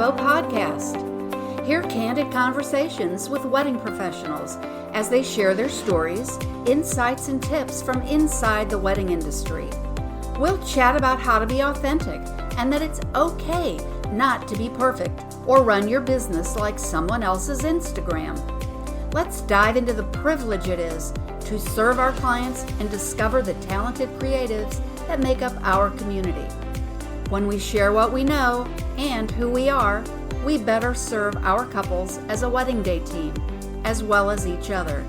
Fabbo Podcast. Hear candid conversations with wedding professionals as they share their stories, insights, and tips from inside the wedding industry. We'll chat about how to be authentic and that it's okay not to be perfect or run your business like someone else's Instagram. Let's dive into the privilege it is to serve our clients and discover the talented creatives that make up our community. When we share what we know and who we are, we better serve our couples as a wedding day team, as well as each other.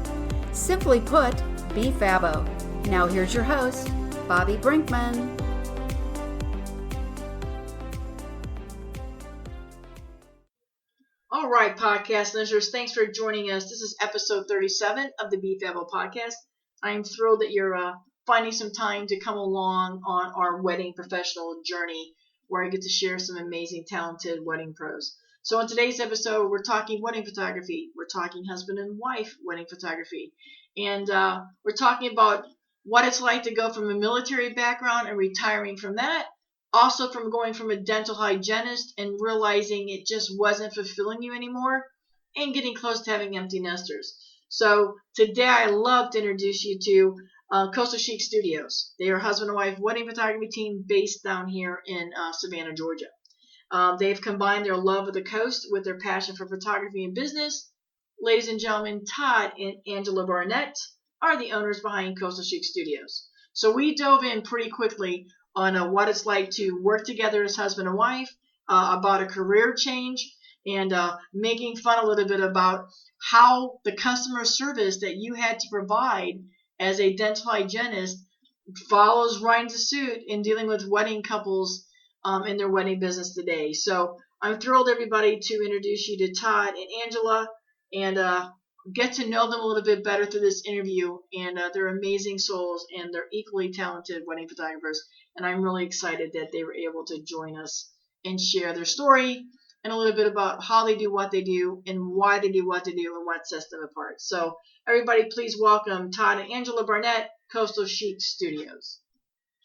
Simply put, Be Fabbo. Now here's your host, Bobbi Brinkman. All right, podcast listeners, thanks for joining us. This is episode 37 of the Be Fabbo Podcast. I'm thrilled that you're finding some time to come along on our wedding professional journey, where I get to share some amazing, talented wedding pros. So in today's episode, we're talking wedding photography. We're talking husband and wife wedding photography. And we're talking about what it's like to go from a military background and retiring from that. Also from going from a dental hygienist and realizing it just wasn't fulfilling you anymore, and getting close to having empty nesters. So today I love to introduce you to Coastal Chic Studios. They are a husband and wife wedding photography team based down here in Savannah, Georgia. They've combined their love of the coast with their passion for photography and business. Ladies and gentlemen, Todd and Angela Barnett are the owners behind Coastal Chic Studios. So we dove in pretty quickly on what it's like to work together as husband and wife, about a career change, and making fun a little bit about how the customer service that you had to provide as a dental hygienist follows right into suit in dealing with wedding couples in their wedding business today. So I'm thrilled, everybody, to introduce you to Todd and Angela and get to know them a little bit better through this interview. And they're amazing souls, and they're equally talented wedding photographers. And I'm really excited that they were able to join us and share their story and a little bit about how they do what they do and why they do what they do and what sets them apart. So everybody, please welcome Todd and Angela Barnett, Coastal Chic Studios.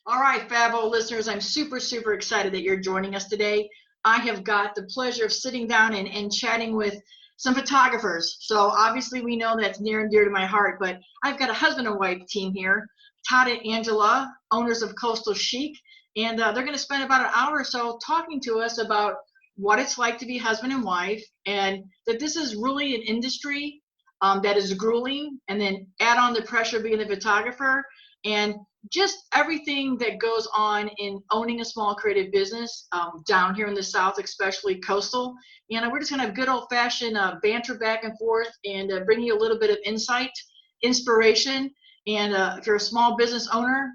All right, Fabbo listeners, I'm super, super excited that you're joining us today. I have got the pleasure of sitting down and chatting with some photographers. So obviously we know that's near and dear to my heart, but I've got a husband and wife team here, Todd and Angela, owners of Coastal Chic, and they're going to spend about an hour or so talking to us about what it's like to be husband and wife, and that this is really an industry that is grueling, and then add on the pressure of being a photographer, and just everything that goes on in owning a small creative business down here in the South, especially coastal. And we're just going to have good old-fashioned banter back and forth and bring you a little bit of insight, inspiration. And if you're a small business owner,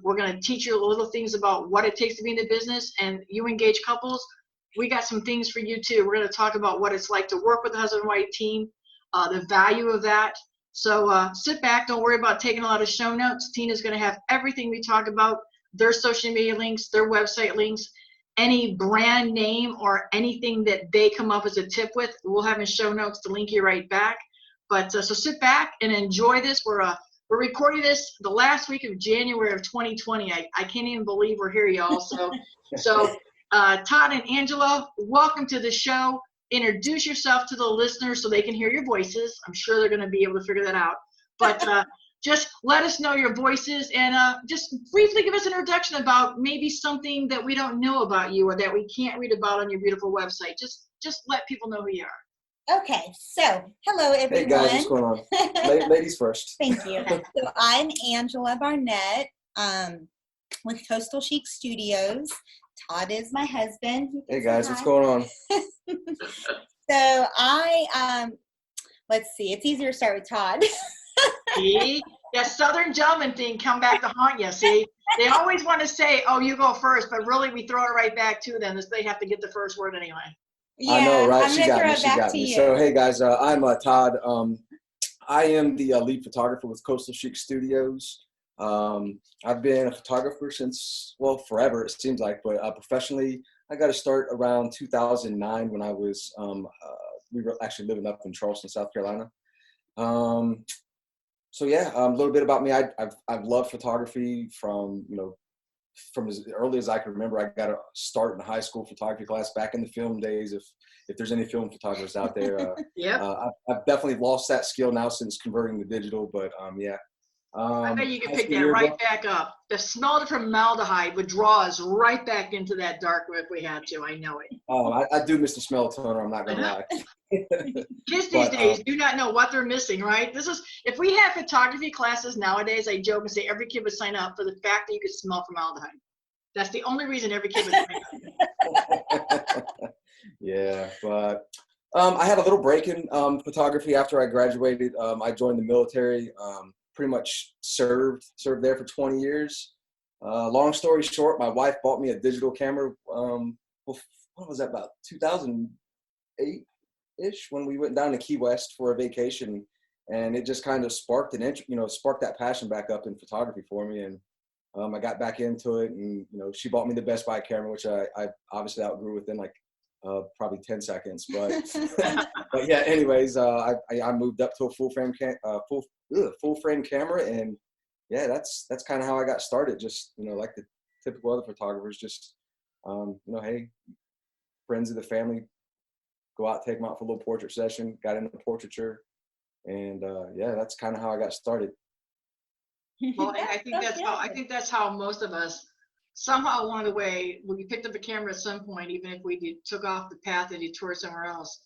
we're going to teach you little things about what it takes to be in the business. And you engage couples, we got some things for you too. We're going to talk about what it's like to work with a husband and wife team, the value of that. So sit back, don't worry about taking a lot of show notes. Tina's going to have everything we talk about, their social media links, their website links, any brand name or anything that they come up as a tip with, we'll have in show notes to link you right back. But so sit back and enjoy this. We're recording this the last week of January of 2020. I can't even believe we're here, y'all. So Todd and Angela, welcome to the show. Introduce yourself to the listeners so they can hear your voices. I'm sure they're going to be able to figure that out. But just let us know your voices and just briefly give us an introduction about maybe something that we don't know about you or that we can't read about on your beautiful website. Just let people know who you are. Okay, so hello everyone. Hey guys, what's going on? Ladies first. Thank you. So I'm Angela Barnett with Coastal Chic Studios. Todd is my husband. Hey guys, what's going on? So I let's see, it's easier to start with Todd. See, that Southern gentleman thing come back to haunt you. See, they always want to say, "Oh, you go first," but really we throw it right back to them, as they have to get the first word anyway. Yeah, I know, right? I'm She gonna got throw me. it She back got to me. you. So hey guys, I'm Todd. I am the lead photographer with Coastal Chic Studios. I've been a photographer since, well, forever it seems like, but professionally I got to start around 2009 when I was we were actually living up in Charleston, South Carolina. So yeah, a little bit about me. I've loved photography from from as early as I can remember, I got to start in a high school photography class back in the film days. If there's any film photographers out there, I've definitely lost that skill now since converting to digital. But yeah. I bet you could pick that right back up. The smell of formaldehyde would draw us right back into that dark if we had to. I know it. Oh, I do miss the smell of toner. I'm not gonna lie. Kids these days do not know what they're missing, right? If we had photography classes nowadays, I joke and say every kid would sign up for the fact that you could smell formaldehyde. That's the only reason every kid would sign up. Yeah, but I had a little break in photography after I graduated. I joined the military. Pretty much served there for 20 years. Long story short, my wife bought me a digital camera. What was that, about 2008-ish, when we went down to Key West for a vacation, and it just kind of sparked that passion back up in photography for me. And I got back into it, and she bought me the Best Buy camera, which I obviously outgrew within like probably 10 seconds. But but yeah, anyways, I moved up to a full frame camera, and yeah, that's kind of how I got started. Just like the typical other photographers, just hey, friends of the family, go out, take them out for a little portrait session, got into portraiture, and yeah, that's kind of how I got started. Well, I think that's how most of us somehow along the way, when we picked up a camera at some point, even if we took off the path and detoured somewhere else,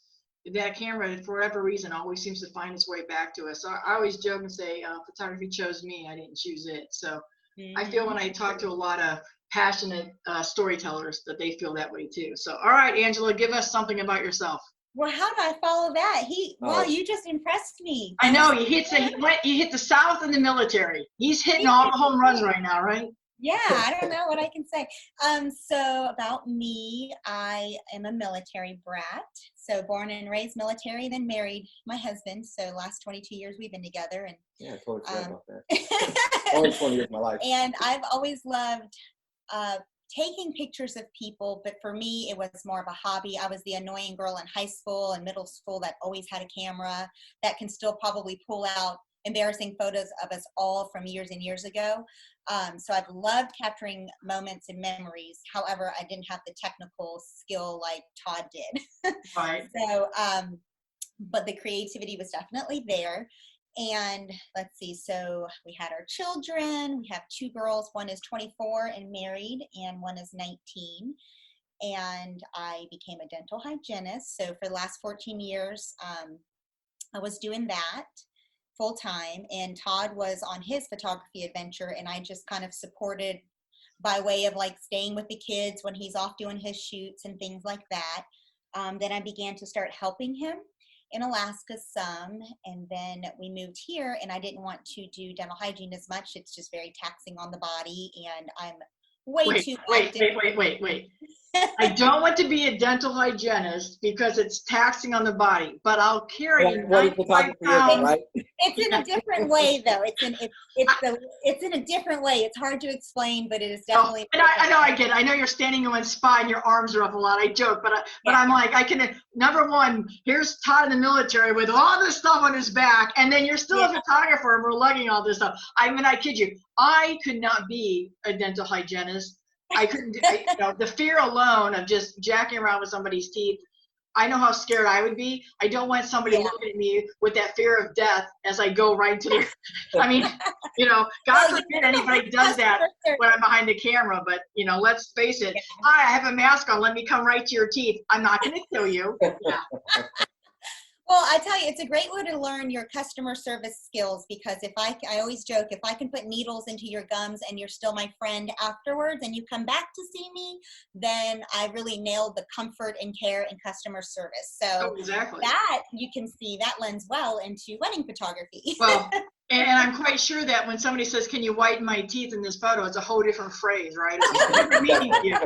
that camera, for whatever reason, always seems to find its way back to us. So I always joke and say, photography chose me, I didn't choose it. So I feel when I talk to a lot of passionate storytellers that they feel that way too. So, all right, Angela, give us something about yourself. Well, how do I follow that? Wow, you just impressed me. I know, he hit the South in the military. He's hitting all the home runs right now, right? Yeah, I don't know what I can say. So about me, I am a military brat. So born and raised military, then married my husband. So last 22 years we've been together. And yeah, I totally forgot about that. Only 20 years of my life. And I've always loved taking pictures of people, but for me, it was more of a hobby. I was the annoying girl in high school and middle school that always had a camera that can still probably pull out embarrassing photos of us all from years and years ago. So I've loved capturing moments and memories. However, I didn't have the technical skill like Todd did. Right. So, but the creativity was definitely there. And let's see, so we had our children. We have 2 girls. One is 24 and married, and one is 19. And I became a dental hygienist. So for the last 14 years, I was doing that full time, and Todd was on his photography adventure, and I just kind of supported by way of like staying with the kids when he's off doing his shoots and things like that. Then I began to start helping him in Alaska some, and then we moved here, and I didn't want to do dental hygiene as much. It's just very taxing on the body, and I'm Wait. I don't want to be a dental hygienist because it's taxing on the body, but I'll carry 95 pounds. Right? It's in a different way, though. It's in a different way. It's hard to explain, but it is definitely. And I know I get it. I know you're standing in one spot and your arms are up a lot. I joke, but I'm like, I can. Number one, here's Todd in the military with all this stuff on his back, and then you're still a photographer and we're lugging all this stuff. I mean, I kid you. I could not be a dental hygienist. I couldn't, the fear alone of just jacking around with somebody's teeth. I know how scared I would be. I don't want somebody looking at me with that fear of death as I go right to I mean, God forbid anybody does that when I'm behind the camera, but let's face it. I have a mask on. Let me come right to your teeth. I'm not going to kill you. Yeah. Well, I tell you, it's a great way to learn your customer service skills, because I always joke, if I can put needles into your gums and you're still my friend afterwards and you come back to see me, then I really nailed the comfort and care and customer service. So exactly. That you can see that lends well into wedding photography. Well, and I'm quite sure that when somebody says, "Can you whiten my teeth in this photo?" it's a whole different phrase, right? It's a different meaning to you.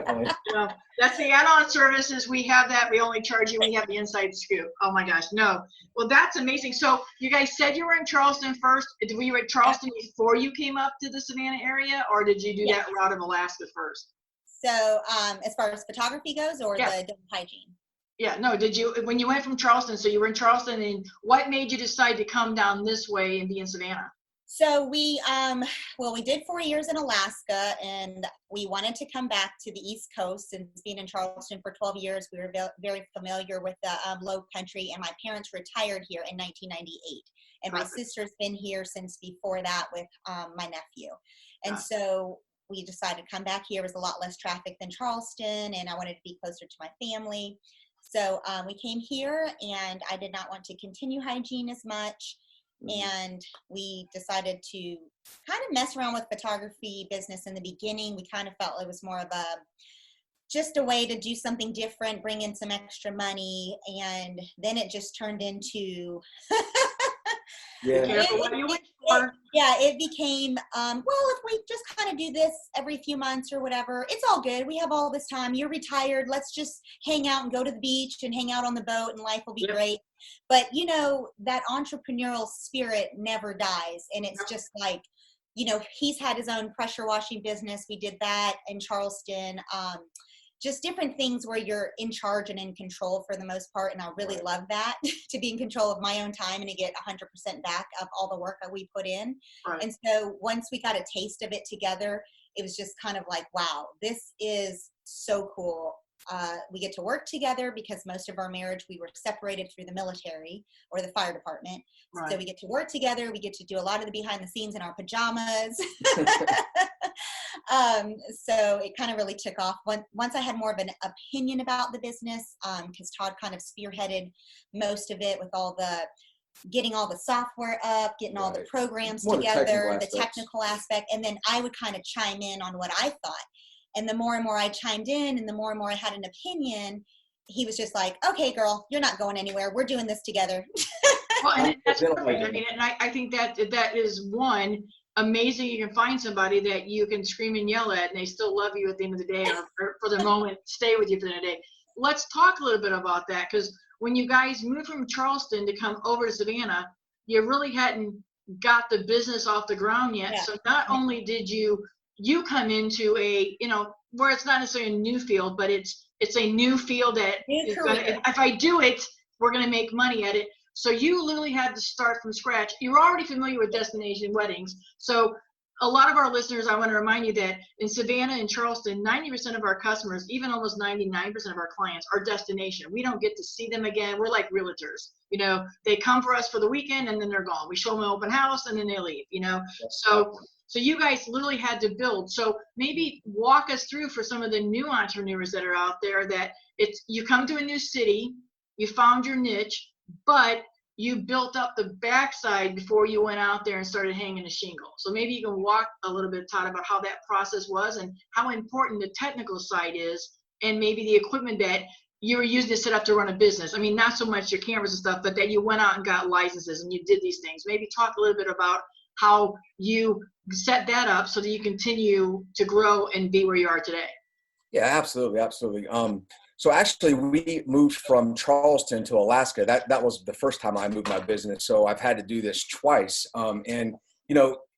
That's the add-on services. We have that. We only charge you. We have the inside scoop. Oh my gosh, no. Well, that's amazing. So you guys said you were in Charleston first. Were you at Charleston before you came up to the Savannah area, or did you do that route of Alaska first? So as far as photography goes, or the dental hygiene? Yeah, no, when you went from Charleston, so you were in Charleston, and what made you decide to come down this way and be in Savannah? So we did 4 years in Alaska, and we wanted to come back to the East Coast. Since being in Charleston for 12 years, we were very familiar with the Low Country, and my parents retired here in 1998. And my sister's been here since before that with my nephew. And so we decided to come back here. There was a lot less traffic than Charleston, and I wanted to be closer to my family. So we came here, and I did not want to continue hygiene as much. And we decided to kind of mess around with photography business in the beginning. We kind of felt it was more of just a way to do something different, bring in some extra money. And then it just turned into, it became, if we just kind of do this every few months or whatever, it's all good. We have all this time. You're retired. Let's just hang out and go to the beach and hang out on the boat, and life will be great. But, that entrepreneurial spirit never dies. And it's just like, he's had his own pressure washing business. We did that in Charleston. Just different things where you're in charge and in control for the most part. And I really love that, to be in control of my own time and to get 100% back of all the work that we put in. Right. And so once we got a taste of it together, it was just kind of like, wow, this is so cool. We get to work together because most of our marriage, we were separated through the military or the fire department. Right. So we get to work together. We get to do a lot of the behind the scenes in our pajamas. So it kind of really took off. Once I had more of an opinion about the business, because Todd kind of spearheaded most of it with getting all the software up, getting all the programs together, the technical aspect. And then I would kind of chime in on what I thought. And the more and more I chimed in and the more I had an opinion, he was just like, okay, girl, you're not going anywhere. We're doing this together. Well, and that's perfect. I mean, and I think that is one, amazing. You can find somebody that you can scream and yell at and they still love you at the end of the day, or for the moment, stay with you for the end of the day. Let's talk a little bit about that, because when you guys moved from Charleston to come over to Savannah, you really hadn't got the business off the ground yet. Yeah. So not only did you come into a, where it's not necessarily a new field, but it's a new field that if I do it, we're going to make money at it. So you literally had to start from scratch. You're already familiar with destination weddings. So a lot of our listeners, I want to remind you that in Savannah and Charleston, 90% of our customers, even almost 99% of our clients, are destination. We don't get to see them again. We're like realtors. They come for us for the weekend and then they're gone. We show them an open house and then they leave, So you guys literally had to build. So maybe walk us through, for some of the new entrepreneurs that are out there, that you come to a new city, you found your niche, but you built up the backside before you went out there and started hanging a shingle. So maybe you can walk a little bit, Todd, about how that process was and how important the technical side is, and maybe the equipment that you were using to set up to run a business. I mean, not so much your cameras and stuff, but that you went out and got licenses and you did these things. Maybe talk a little bit about how you set that up so that you continue to grow and be where you are today. Yeah, absolutely. So actually, we moved from Charleston to Alaska. That was the first time I moved my business. So I've had to do this twice. And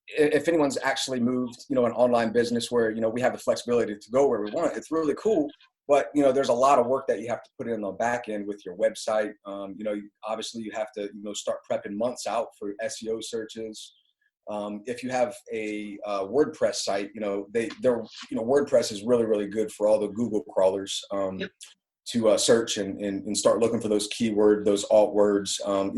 if anyone's actually moved, an online business where we have the flexibility to go where we want, it's really cool. But there's a lot of work that you have to put in on the back end with your website. Obviously you have to start prepping months out for SEO searches. If you have a WordPress site, WordPress is really, really good for all the Google crawlers to search and start looking for those keywords, those alt words. I'm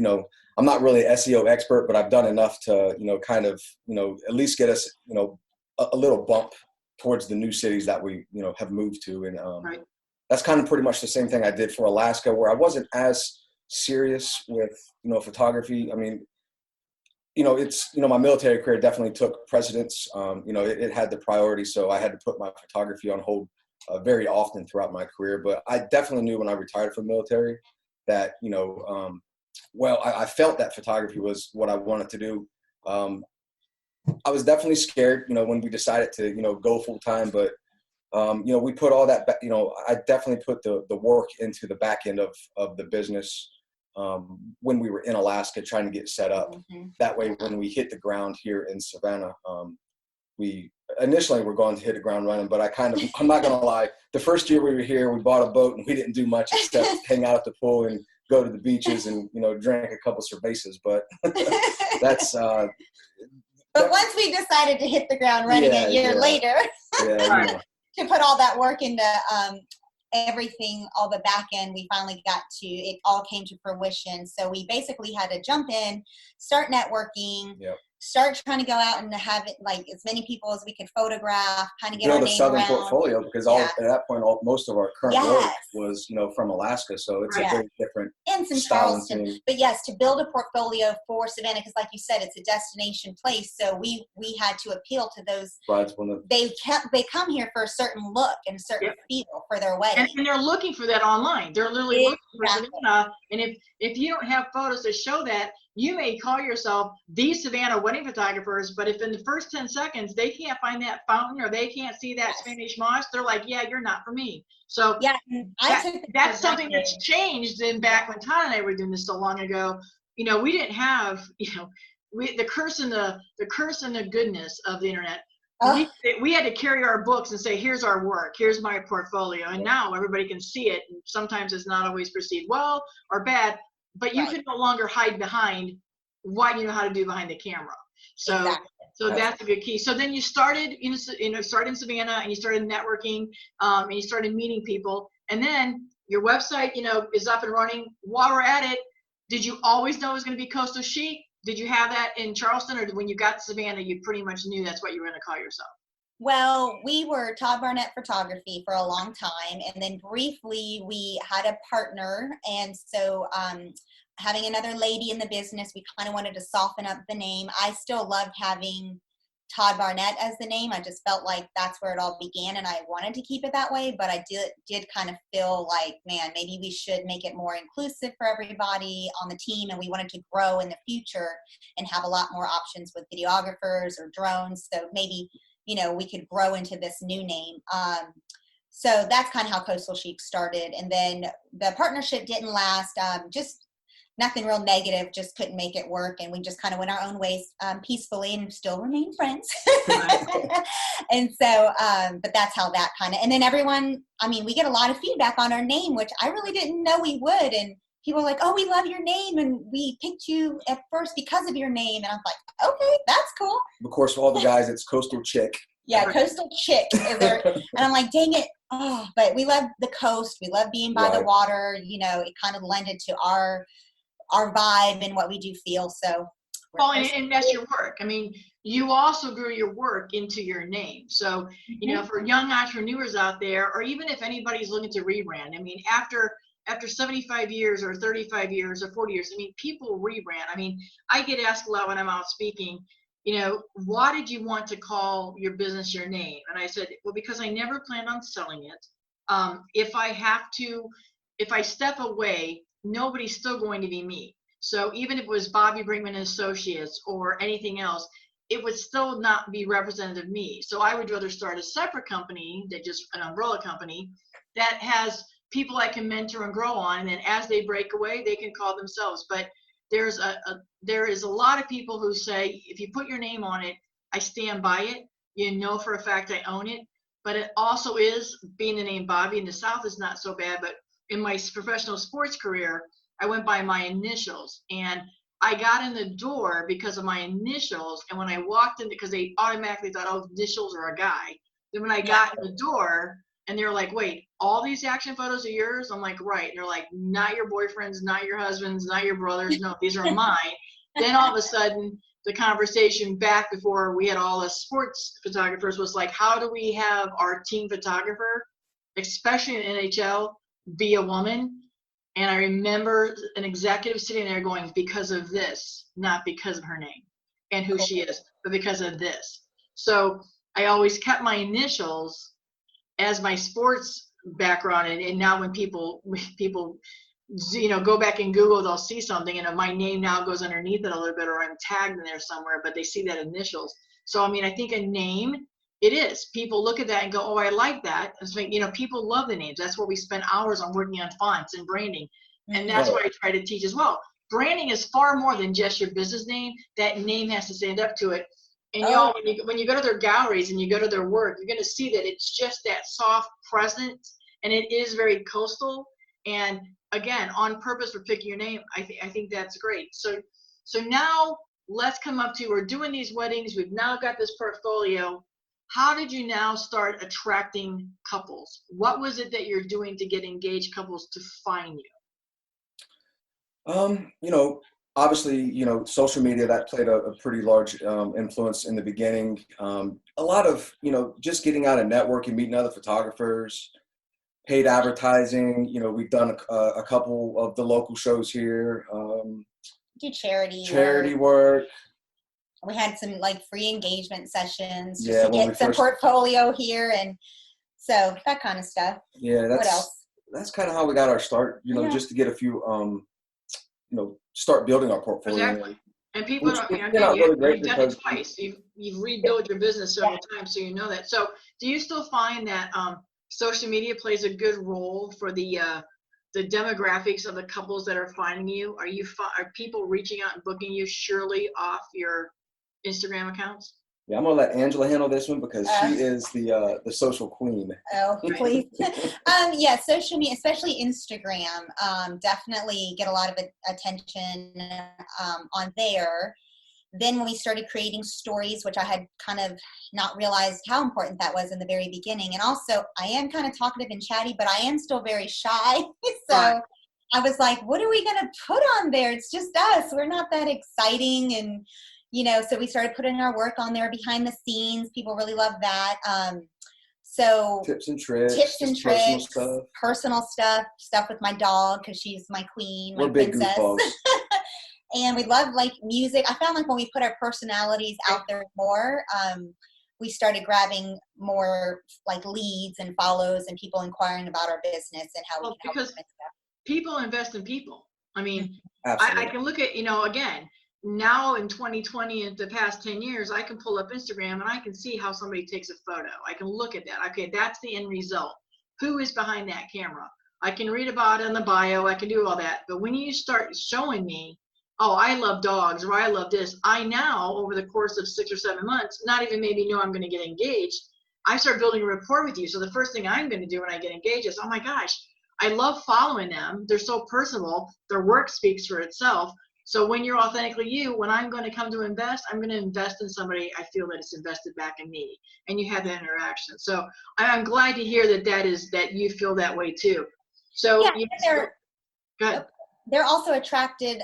not really an SEO expert, but I've done enough to, at least get us, a little bump towards the new cities that we, have moved to. And that's kind of pretty much the same thing I did for Alaska, where I wasn't as serious with, photography. I mean, my military career definitely took precedence. It had the priority, so I had to put my photography on hold very often throughout my career. But I definitely knew when I retired from the military that, I felt that photography was what I wanted to do. I was definitely scared, when we decided to, go full time, but, we put all that, I definitely put the work into the back end of the business. When we were in Alaska trying to get set up. Mm-hmm. That way, when we hit the ground here in Savannah, we initially were going to hit the ground running, but I'm not going to lie. The first year we were here, we bought a boat and we didn't do much except hang out at the pool and go to the beaches and, drink a couple cervezas. But that's But once we decided to hit the ground running a year later, to put all that work into everything, all the back end, we finally got to, it all came to fruition. So we basically had to jump in, start networking, start trying to go out and have it like as many people as we could photograph, kind of get our name Southern around. portfolio, because at that point, most of our current work was, from Alaska, so it's a very different and some Charleston. But yes, to build a portfolio for Savannah, because like you said, it's a destination place. So we had to appeal to those. They come here for a certain look and a certain feel for their wedding, and they're looking for that online. They're literally looking for Savannah. And if you don't have photos to show that, you may call yourself the Savannah wedding photographers, but if in the first 10 seconds they can't find that fountain or they can't see that Spanish moss, they're like, yeah, you're not for me. So that's something that's changed. And back when Todd and I were doing this so long ago, we didn't have, the curse and the goodness of the internet. We had to carry our books and say, here's our work, here's my portfolio. And now everybody can see it. And sometimes it's not always perceived well or bad. But you can no longer hide behind what you know how to do behind the camera. So that's a good key. So then you started, started in Savannah, and you started networking, and you started meeting people. And then your website, is up and running. While we're at it, did you always know it was going to be Coastal Chic? Did you have that in Charleston, or when you got to Savannah, you pretty much knew that's what you were going to call yourself? Well, we were Todd Barnett Photography for a long time, and then briefly we had a partner, and so having another lady in the business, we kind of wanted to soften up the name. I still loved having Todd Barnett as the name. I just felt like that's where it all began, and I wanted to keep it that way, but I did kind of feel like, man, maybe we should make it more inclusive for everybody on the team, and we wanted to grow in the future and have a lot more options with videographers or drones, so maybe we could grow into this new name. So that's kind of how Coastal Chic started. And then the partnership didn't last, just nothing real negative, just couldn't make it work. And we just kind of went our own ways peacefully and still remain friends. And so, but that's how that kind of, and then everyone, we get a lot of feedback on our name, which I really didn't know we would. And people are like, oh, we love your name, and we picked you at first because of your name. And I'm like, okay, that's cool. Of course, for all the guys, it's Coastal Chic. Yeah, Coastal Chic. And I'm like, dang it. Oh, but we love the coast. We love being by the water. It kind of lended to our vibe and what we do feel. So. And that's your work. You also grew your work into your name. So, for young entrepreneurs out there, or even if anybody's looking to rebrand, after 75 years or 35 years or 40 years, people rebrand. I get asked a lot when I'm out speaking, why did you want to call your business your name? And I said, well, because I never planned on selling it. If I step away, nobody's still going to be me. So even if it was Bobbi Brinkman and Associates or anything else, it would still not be representative of me. So I would rather start a separate company, an umbrella company that has people I can mentor and grow on, and then as they break away, they can call themselves. But there is a lot of people who say, if you put your name on it, I stand by it. For a fact I own it. But it also is, being the name Bobbi in the South is not so bad. But in my professional sports career, I went by my initials, and I got in the door because of my initials. And when I walked in, because they automatically thought, oh, initials are a guy. Then when I got in the door, and they're like, wait, all these action photos are yours? I'm like, right. And they're like, not your boyfriends, not your husbands, not your brothers. No, these are mine. Then all of a sudden, the conversation back before we had all the sports photographers was like, how do we have our team photographer, especially in NHL, be a woman? And I remember an executive sitting there going, because of this, not because of her name and who she is, but because of this. So I always kept my initials as my sports background, and now when people go back and Google, they'll see something, and my name now goes underneath it a little bit, or I'm tagged in there somewhere, but they see that initials. So I think a name, it is. People look at that and go, oh, I like that. People love the names. That's where we spend hours on working on fonts and branding, and that's what I try to teach as well. Branding is far more than just your business name. That name has to stand up to it. And when you go to their galleries and you go to their work, you're going to see that it's just that soft presence, and it is very coastal. And again, on purpose for picking your name, I think that's great. So now let's come up to, we're doing these weddings, we've now got this portfolio. How did you now start attracting couples? What was it that you're doing to get engaged couples to find you? Obviously, social media, that played a pretty large influence in the beginning. A lot of, just getting out and networking, meeting other photographers, paid advertising. We've done a couple of the local shows here. Do charity work. We had some free engagement sessions just Yeah, to get some portfolio here, and so that kind of stuff. Yeah, what else? That's kind of how we got our start. Just to get a few, start building our portfolio. Exactly. And people don't, you've done it twice. You've rebuilt your business several times, so you know that. So do you still find that social media plays a good role for the demographics of the couples that are finding you? Are people reaching out and booking you surely off your Instagram accounts? Yeah, I'm gonna let Angela handle this one because she is the social queen. Oh, please. Social media, especially Instagram, definitely get a lot of attention on there. Then when we started creating stories, which I had kind of not realized how important that was in the very beginning. And also, I am kind of talkative and chatty, but I am still very shy. So I was like, what are we going to put on there? It's just us. We're not that exciting. And so we started putting our work on there behind the scenes. People really love that. So tips and tricks, personal stuff with my dog because she's my queen, my big princess. Goofballs. And we love music. I found when we put our personalities out there more, we started grabbing more leads and follows and people inquiring about our business and how we can help them and stuff. People invest in people. I mean, Absolutely. I can look at, again, now in 2020 and the past 10 years, I can pull up Instagram and I can see how somebody takes a photo. I can look at that. Okay, that's the end result. Who is behind that camera? I can read about it in the bio. I can do all that. But when you start showing me, oh, I love dogs or I love this, I now, over the course of 6 or 7 months, not even maybe know I'm going to get engaged, I start building a rapport with you. So the first thing I'm going to do when I get engaged is, oh my gosh, I love following them. They're so personal. Their work speaks for itself. So when you're authentically you, when I'm going to come to invest, I'm going to invest in somebody I feel that it's invested back in me. And you have that interaction. So I'm glad to hear that you feel that way too. So go ahead. They're also attracted,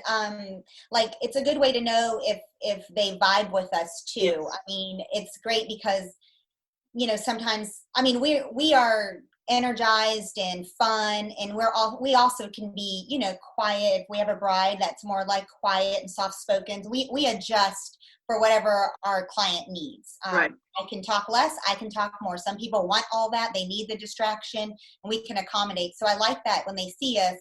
it's a good way to know if they vibe with us too. Yes. I mean, it's great because, sometimes, we are energized and fun, and we also can be, quiet. If we have a bride that's more quiet and soft-spoken, we adjust for whatever our client needs. Right. I can talk less, I can talk more. Some people want all that. They need the distraction, and we can accommodate. So I like that when they see us,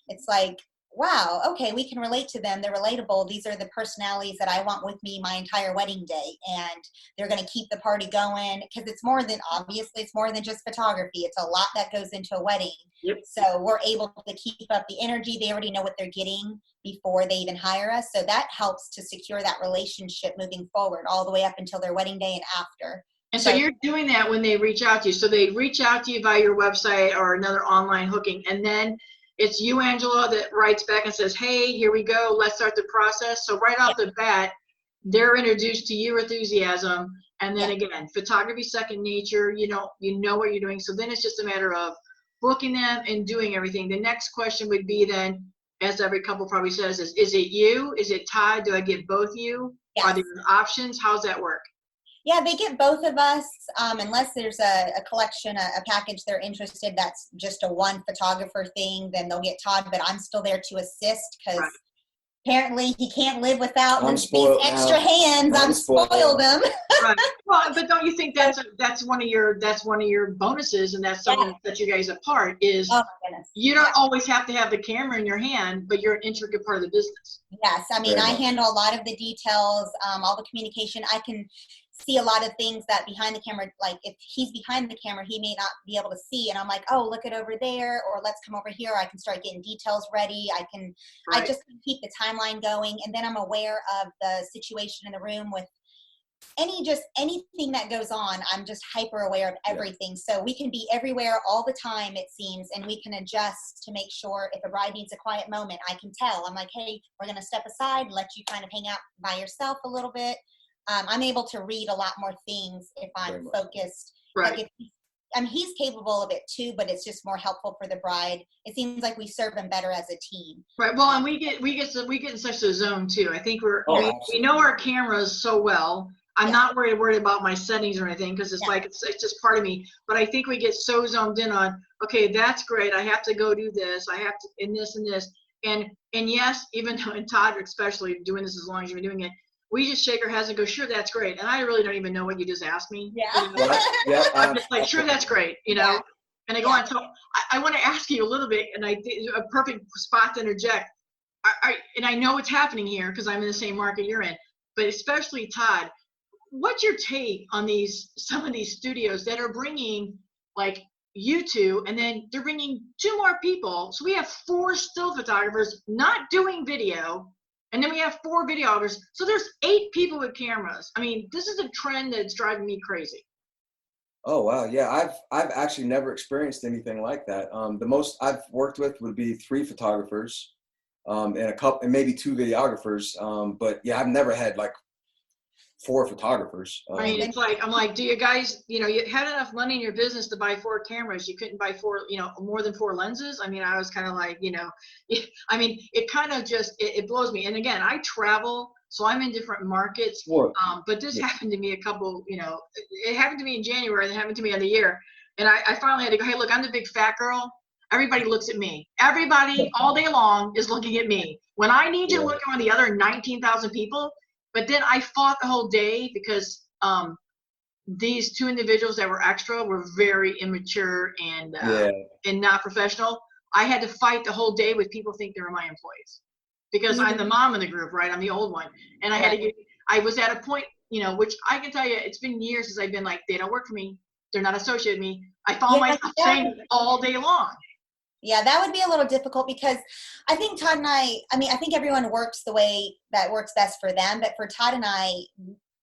it's like, wow, okay, we can relate to them. They're relatable. These are the personalities that I want with me my entire wedding day. And they're going to keep the party going because it's more than just photography. It's a lot that goes into a wedding. Yep. So we're able to keep up the energy. They already know what they're getting before they even hire us. So that helps to secure that relationship moving forward all the way up until their wedding day and after. And so you're doing that when they reach out to you. So they reach out to you via your website or another online hooking. And then it's you, Angela, that writes back and says, hey, here we go. Let's start the process. So right off the bat, they're introduced to your enthusiasm. And then again, photography, second nature, you know what you're doing. So then it's just a matter of booking them and doing everything. The next question would be then, as every couple probably says, is it you? Is it Todd? Do I get both you? Yes. Are there options? How's that work? Yeah, they get both of us, unless there's a collection, a package they're interested, that's just a one photographer thing, then they'll get Todd, but I'm still there to assist because apparently he can't live without these extra hands. I'm spoiled them. Right. Well, but don't you think that's one of your bonuses, and that's something that you guys apart is you don't always have to have the camera in your hand, but you're an intricate part of the business. Yes, I mean, I handle a lot of the details, all the communication. I can see a lot of things that behind the camera, like if he's behind the camera, he may not be able to see. And I'm like, oh, look it over there, or let's come over here. I can start getting details ready. I just keep the timeline going. And then I'm aware of the situation in the room with anything that goes on, I'm just hyper aware of everything. So we can be everywhere all the time, it seems, and we can adjust to make sure if a bride needs a quiet moment, I can tell. I'm like, hey, we're going to step aside, let you kind of hang out by yourself a little bit. I'm able to read a lot more things if I'm focused. Right. Like he's capable of it too, but it's just more helpful for the bride. It seems like we serve them better as a team. Right. Well, and we get in such a zone too. I think we know our cameras so well. I'm not worried about my settings or anything, because it's like it's just part of me. But I think we get so zoned in on, okay, that's great. I have to go do this. I have to in this and this. And yes, even though, and Todd especially doing this as long as you've been doing it, we just shake our heads and go, sure, that's great. And I really don't even know what you just asked me. Yeah. You know? I'm just like, sure, that's great. You know. Yeah. And I go on. So I want to ask you a little bit, and I think a perfect spot to interject. And I know what's happening here because I'm in the same market you're in, but especially Todd, what's your take on some of these studios that are bringing like you two, and then they're bringing 2 more people? So we have 4 still photographers not doing video, and then we have 4 videographers. So there's 8 people with cameras. I mean, this is a trend that's driving me crazy. Oh wow, yeah, I've actually never experienced anything like that. The most I've worked with would be 3 photographers, and and maybe 2 videographers. But yeah, I've never had like 4 photographers. I mean, it's like, I'm like, do you guys, you had enough money in your business to buy 4 cameras? You couldn't buy 4, more than 4 lenses? I mean, I was kind of like, I mean, it kind of just, it blows me. And again, I travel, so I'm in different markets. But this happened to me it happened to me in January, and it happened to me in the year. And I finally had to go, hey, look, I'm the big fat girl. Everybody looks at me. Everybody all day long is looking at me. When I need you to look on the other 19,000 people. But then I fought the whole day because these 2 individuals that were extra were very immature and not professional. I had to fight the whole day with people think they were my employees because I'm the mom in the group, right? I'm the old one. And I was at a point, which I can tell you, it's been years since I've been like, they don't work for me. They're not associated with me. I found myself saying all day long. Yeah, that would be a little difficult because I think Todd and I think everyone works the way that works best for them. But for Todd and I,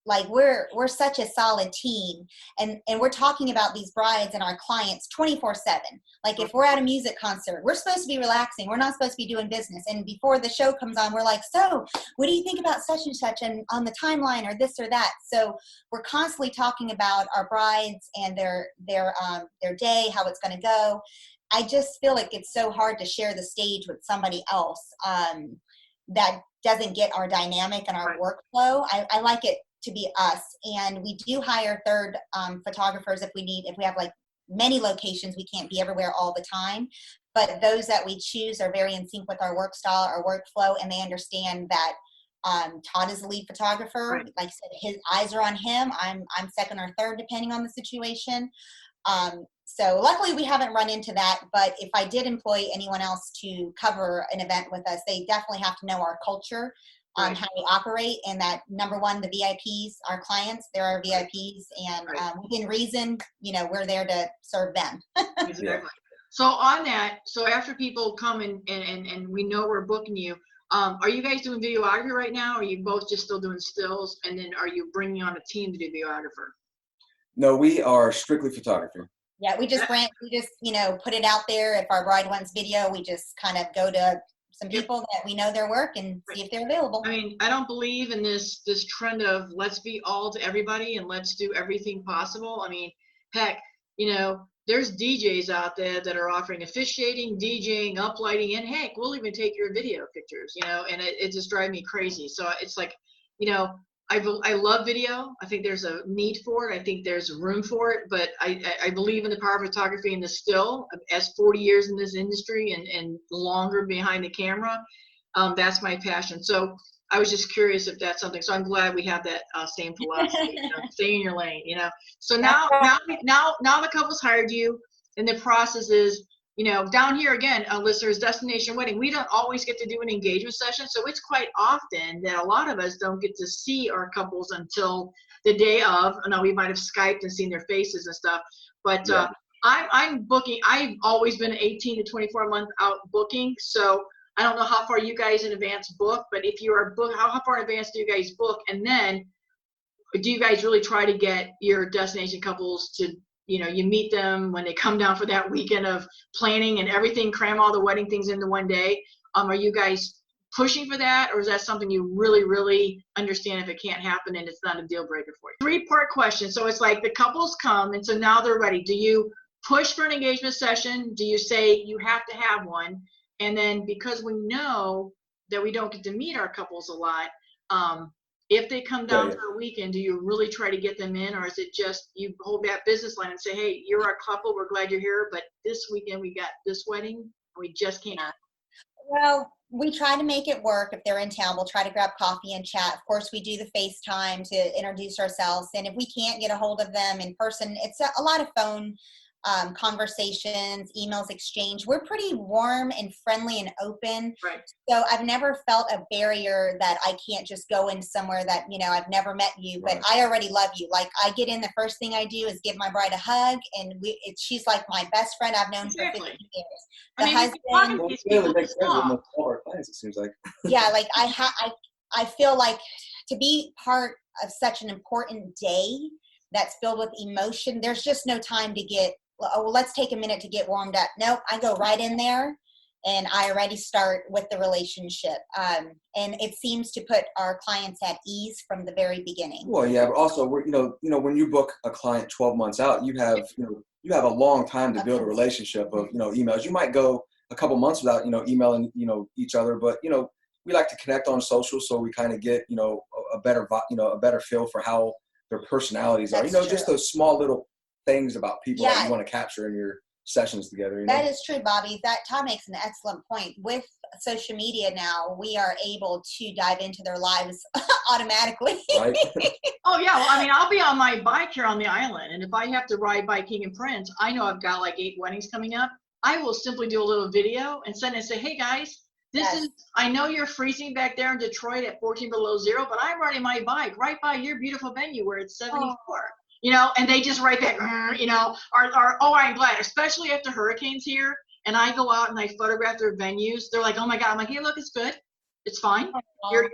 like we're such a solid team, and we're talking about these brides and our clients 24/7. Like if we're at a music concert, we're supposed to be relaxing. We're not supposed to be doing business. And before the show comes on, we're like, so what do you think about such and such and on the timeline or this or that? So we're constantly talking about our brides and their day, how it's going to go. I just feel like it's so hard to share the stage with somebody else that doesn't get our dynamic and our workflow. I like it to be us. And we do hire 3rd photographers if we have like many locations, we can't be everywhere all the time. But those that we choose are very in sync with our work style, our workflow, and they understand that Todd is the lead photographer. Right. Like I said, his eyes are on him. I'm 2nd or 3rd, depending on the situation. So luckily we haven't run into that, but if I did employ anyone else to cover an event with us, they definitely have to know our culture, how we operate, and that number 1, the VIPs, our clients, they're our VIPs, and within reason, we're there to serve them. Exactly. So on that, after people come and we know we're booking you, are you guys doing videography right now? Or are you both just still doing stills? And then are you bringing on a team to do videographer? No, we are strictly photography. Yeah, we just put it out there. If our bride wants video, we just kind of go to some people that we know their work and see if they're available. I mean, I don't believe in this trend of let's be all to everybody and let's do everything possible. I mean, heck, there's DJs out there that are offering officiating, DJing, uplighting, and heck, we'll even take your video pictures, and it just drives me crazy. So it's like, I love video. I think there's a need for it. I think there's room for it, but I believe in the power of photography and the still. As 40 years in this industry and longer behind the camera, that's my passion. So I was just curious if that's something. So I'm glad we have that same philosophy. Stay in your lane. So now the couple's hired you, and the process is, down here again, listeners, Destination Wedding, we don't always get to do an engagement session. So it's quite often that a lot of us don't get to see our couples until the day of. Now we might have Skyped and seen their faces and stuff. But I'm booking. I've always been 18 to 24 month out booking. So I don't know how far you guys in advance book, but if you are book, how far in advance do you guys book? And then do you guys really try to get your destination couples to, you meet them when they come down for that weekend of planning and everything, cram all the wedding things into one day? Are you guys pushing for that, or is that something you really, really understand if it can't happen and it's not a deal breaker for you? 3-part question. So it's like the couples come, and so now they're ready. Do you push for an engagement session? Do you say you have to have one? And then, because we know that we don't get to meet our couples a lot, if they come down for a weekend, do you really try to get them in, or is it just you hold that business line and say, hey, you're our couple, we're glad you're here, but this weekend we got this wedding, and we just can't? Well, we try to make it work. If they're in town, we'll try to grab coffee and chat. Of course, we do the FaceTime to introduce ourselves. And if we can't get a hold of them in person, it's a lot of phone conversations, emails exchange. We're pretty warm and friendly and open. Right. So I've never felt a barrier that I can't just go in somewhere that, I've never met you, but I already love you. Like, I get in, the first thing I do is give my bride a hug, and she's like my best friend I've known for 15 years. The husband, it seems like. Yeah, like I feel like to be part of such an important day that's filled with emotion, there's just no time to get, let's take a minute to get warmed up. Nope, I go right in there and I already start with the relationship. And it seems to put our clients at ease from the very beginning. Well, yeah, but also, when you book a client 12 months out, you have a long time to build a relationship of, emails. You might go a couple months without, emailing, each other, but, we like to connect on social, so we kind of get, a better feel for how their personalities are. That's just those small little things about people that you want to capture in your sessions together. That is true, Bobbi. That Todd makes an excellent point. With social media now, we are able to dive into their lives automatically. Right. Oh yeah. Well, I mean, I'll be on my bike here on the island, and if I have to ride by King and Prince, I know I've got like 8 weddings coming up. I will simply do a little video and send it and say, hey guys, I know you're freezing back there in Detroit at 14 below zero, but I'm riding my bike right by your beautiful venue where it's 74. And they just write back, I'm glad, especially after hurricanes here. And I go out and I photograph their venues. They're like, oh my God. I'm like, hey, look, it's good. It's fine. You're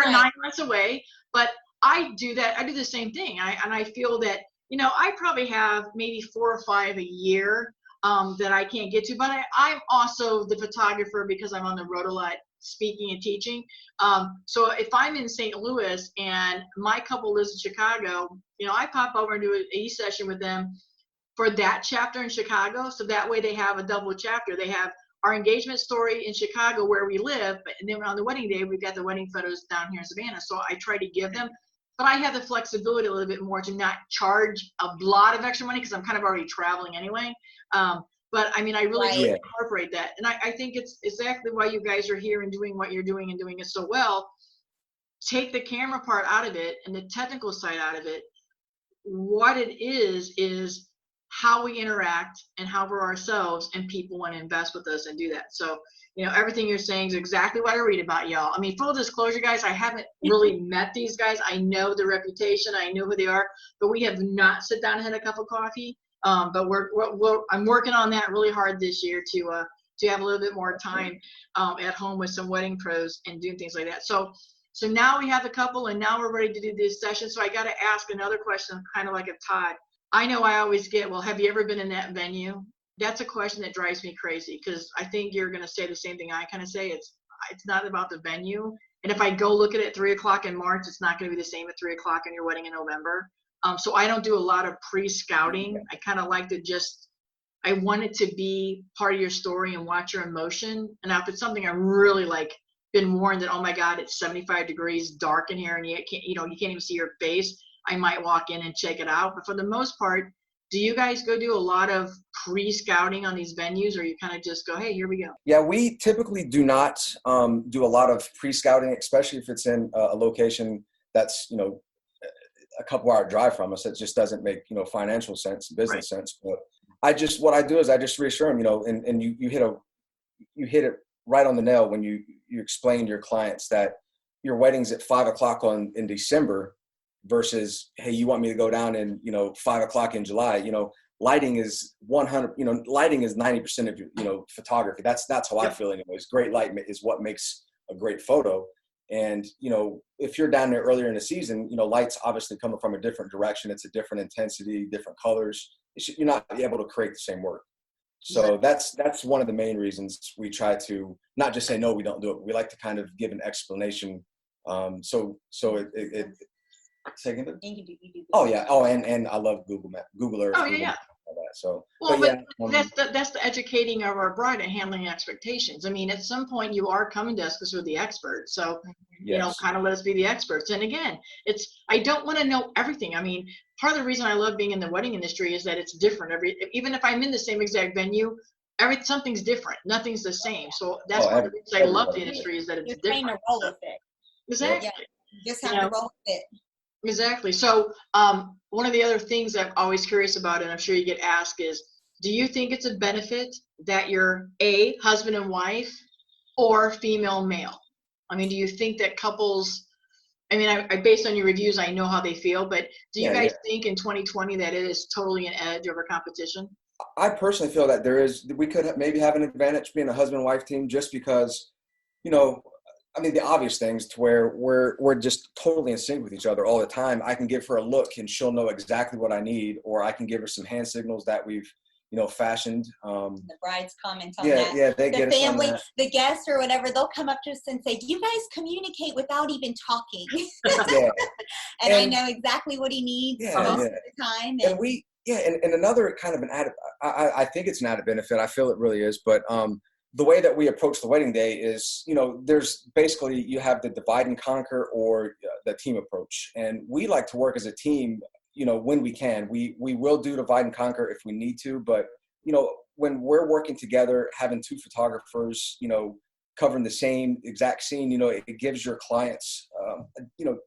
9 months away. But I do that. I do the same thing. I feel that, I probably have maybe 4 or 5 a year that I can't get to. But I'm also the photographer because I'm on the road a lot, speaking and teaching. So if I'm in St. Louis and my couple lives in Chicago, I pop over and do an e-session with them for that chapter in Chicago. So that way they have a double chapter. They have our engagement story in Chicago where we live, and then on the wedding day, we've got the wedding photos down here in Savannah. So I try to give them, but I have the flexibility a little bit more to not charge a lot of extra money because I'm kind of already traveling anyway. But I mean, I really do incorporate that. And I think it's exactly why you guys are here and doing what you're doing and doing it so well. Take the camera part out of it and the technical side out of it. What it is how we interact and how we're ourselves, and people want to invest with us and do that. So, everything you're saying is exactly what I read about y'all. I mean, full disclosure, guys, I haven't really met these guys. I know their reputation. I know who they are, but we have not sat down and had a cup of coffee. But I'm working on that really hard this year to have a little bit more time at home with some wedding pros and doing things like that. So now we have a couple, and now we're ready to do this session. So I got to ask another question, kind of like a Todd. I know I always get, well, have you ever been in that venue? That's a question that drives me crazy because I think you're going to say the same thing I kind of say. It's not about the venue. And if I go look at it at 3:00 in March, it's not going to be the same at 3:00 on your wedding in November. So I don't do a lot of pre-scouting. I kind of like to I want it to be part of your story and watch your emotion. And if it's something I'm really been warned that, oh my God, it's 75 degrees dark in here and you can't even see your face, I might walk in and check it out. But for the most part, do you guys go do a lot of pre-scouting on these venues, or you kind of just go, hey, here we go? Yeah, we typically do not do a lot of pre-scouting, especially if it's in a location that's, a couple hour drive from us. It just doesn't make, financial sense, business sense. But what I do is I just reassure them, and you hit it right on the nail when you explain to your clients that your wedding's at 5:00 in December versus, hey, you want me to go down in, 5:00 in July. Lighting is 100, lighting is 90% of your, photography. That's how I feel anyways. Great light is what makes a great photo. And, you know, if you're down there earlier in the season, you know, light's obviously coming from a different direction. It's a different intensity, different colors. You're not able to create the same work. So that's one of the main reasons we try to not just say, no, we don't do it. We like to kind of give an explanation. So it say again? Oh yeah. Oh, and I love Google Earth. Oh yeah. All that. So, well, but that's the educating of our bride and handling expectations. I mean, at some point you are coming to us because we're the experts. So, you know, kind of let us be the experts. And again, I don't want to know everything. I mean, part of the reason I love being in the wedding industry is that it's different. Even if I'm in the same exact venue, something's different. Nothing's the same. So that's one of the reasons I love the industry, is that it's different. You're trying to roll with it. Exactly. Yeah, you just have to roll with it. Exactly. So one of the other things I'm always curious about, and I'm sure you get asked, is do you think it's a benefit that you're a husband and wife or female male? I mean, do you think that couples, I mean, I based on your reviews, I know how they feel, but do you guys think in 2020 that it is totally an edge over competition? I personally feel that we could maybe have an advantage being a husband-wife team, just because, you know, I mean, the obvious things to where we're just totally in sync with each other all the time. I can give her a look and she'll know exactly what I need, or I can give her some hand signals that we've, you know, fashioned. The brides comment on that. Yeah, they get the family, the guests or whatever, they'll come up to us and say, do you guys communicate without even talking? Yeah. and I know exactly what he needs most of the time. And another kind of an added, I think it's an added benefit. I feel it really is, but the way that we approach the wedding day is, you know, there's basically, you have the divide and conquer or the team approach. And we like to work as a team, you know, when we can. We will do divide and conquer if we need to, but, you know, when we're working together, having two photographers, you know, covering the same exact scene, you know, it gives your clients, you know,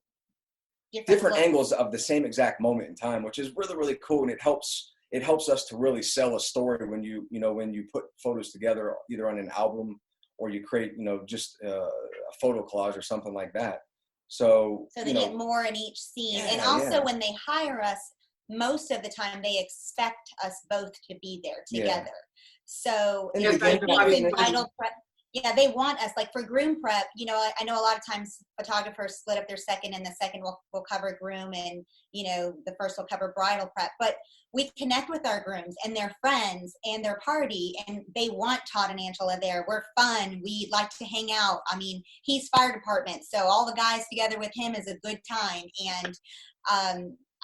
different angles of the same exact moment in time, which is really, really cool. And it helps us to really sell a story when you put photos together, either on an album or you create, you know, just a photo collage or something like that. So they get more in each scene. And also when they hire us, most of the time they expect us both to be there together. So it's bridal prep. Yeah, they want us, like for groom prep, you know, I know a lot of times photographers split up their second, and the second will cover groom, and, you know, the first will cover bridal prep. But we connect with our grooms and their friends and their party, and they want Todd and Angela there. We're fun. We like to hang out. I mean, he's fire department, so all the guys together with him is a good time. And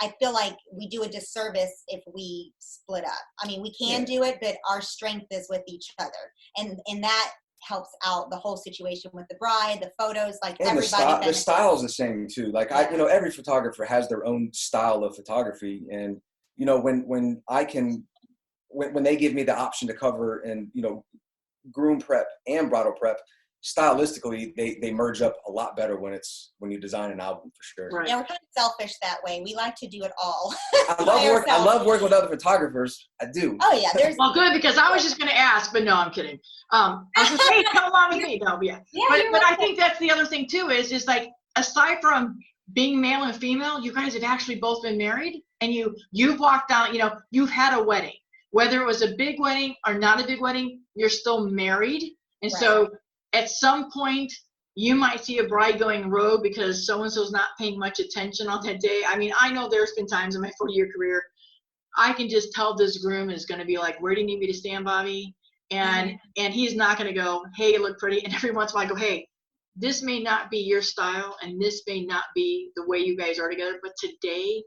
I feel like we do a disservice if we split up. I mean, we can do it, but our strength is with each other. And that helps out the whole situation with the bride, the photos, like and everybody. The style is the same too. Like you know, every photographer has their own style of photography, and you know, when they give me the option to cover and, you know, groom prep and bridal prep, stylistically they merge up a lot better when you design an album, for sure. Right. Yeah, we're kind of selfish that way. We like to do it all. I love working with other photographers. I do. Oh yeah, well, good, because I was just going to ask, but no, I'm kidding. I was going to say, come along with me. No, but I think that's the other thing too, is like, aside from being male and female, you guys have actually both been married, and you've walked out, you know, you've had a wedding, whether it was a big wedding or not a big wedding, you're still married. And so at some point you might see a bride going rogue because so-and-so's not paying much attention on that day. I mean, I know there's been times in my 40-year career, I can just tell this groom is going to be like, where do you need me to stand, Bobbi? And he's not going to go, hey, you look pretty. And every once in a while I go, hey, this may not be your style, and this may not be the way you guys are together, but today,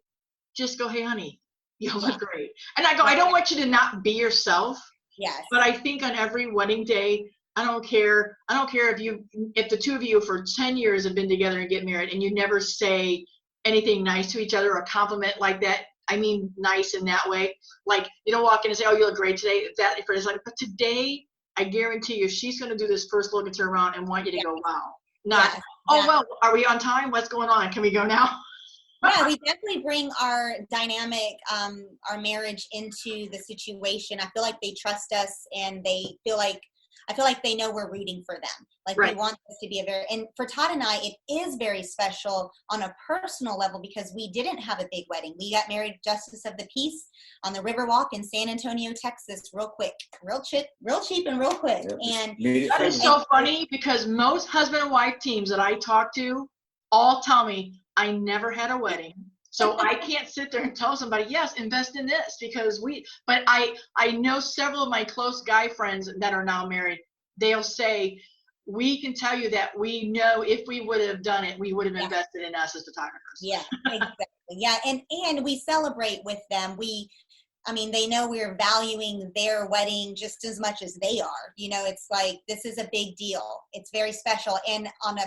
just go, hey, honey, you look great. And I go, I don't want you to not be yourself. Yes. But I think on every wedding day, I don't care if the two of you for 10 years have been together and get married and you never say anything nice to each other or compliment like that. I mean, nice in that way. Like, you don't walk in and say, oh, you look great today. But today, I guarantee you, she's going to do this first look and turn around and want you to go, wow. Not, well, are we on time? What's going on? Can we go now? Yeah, we definitely bring our dynamic, our marriage into the situation. I feel like they trust us, and they feel like, I feel like they know we're rooting for them. Like Right. we want this to be and for Todd and I, it is very special on a personal level because we didn't have a big wedding. We got married Justice of the Peace on the Riverwalk in San Antonio, Texas, real quick, real cheap and real quick. And that is so funny because most husband and wife teams that I talk to all tell me I never had a wedding. So I can't sit there and tell somebody, yes, invest in this because but I know several of my close guy friends that are now married. They'll say, we can tell you that we know if we would have done it, we would have invested in us as photographers. Yeah, exactly. Yeah. And we celebrate with them. They know we're valuing their wedding just as much as they are. It's like, this is a big deal. It's very special. And on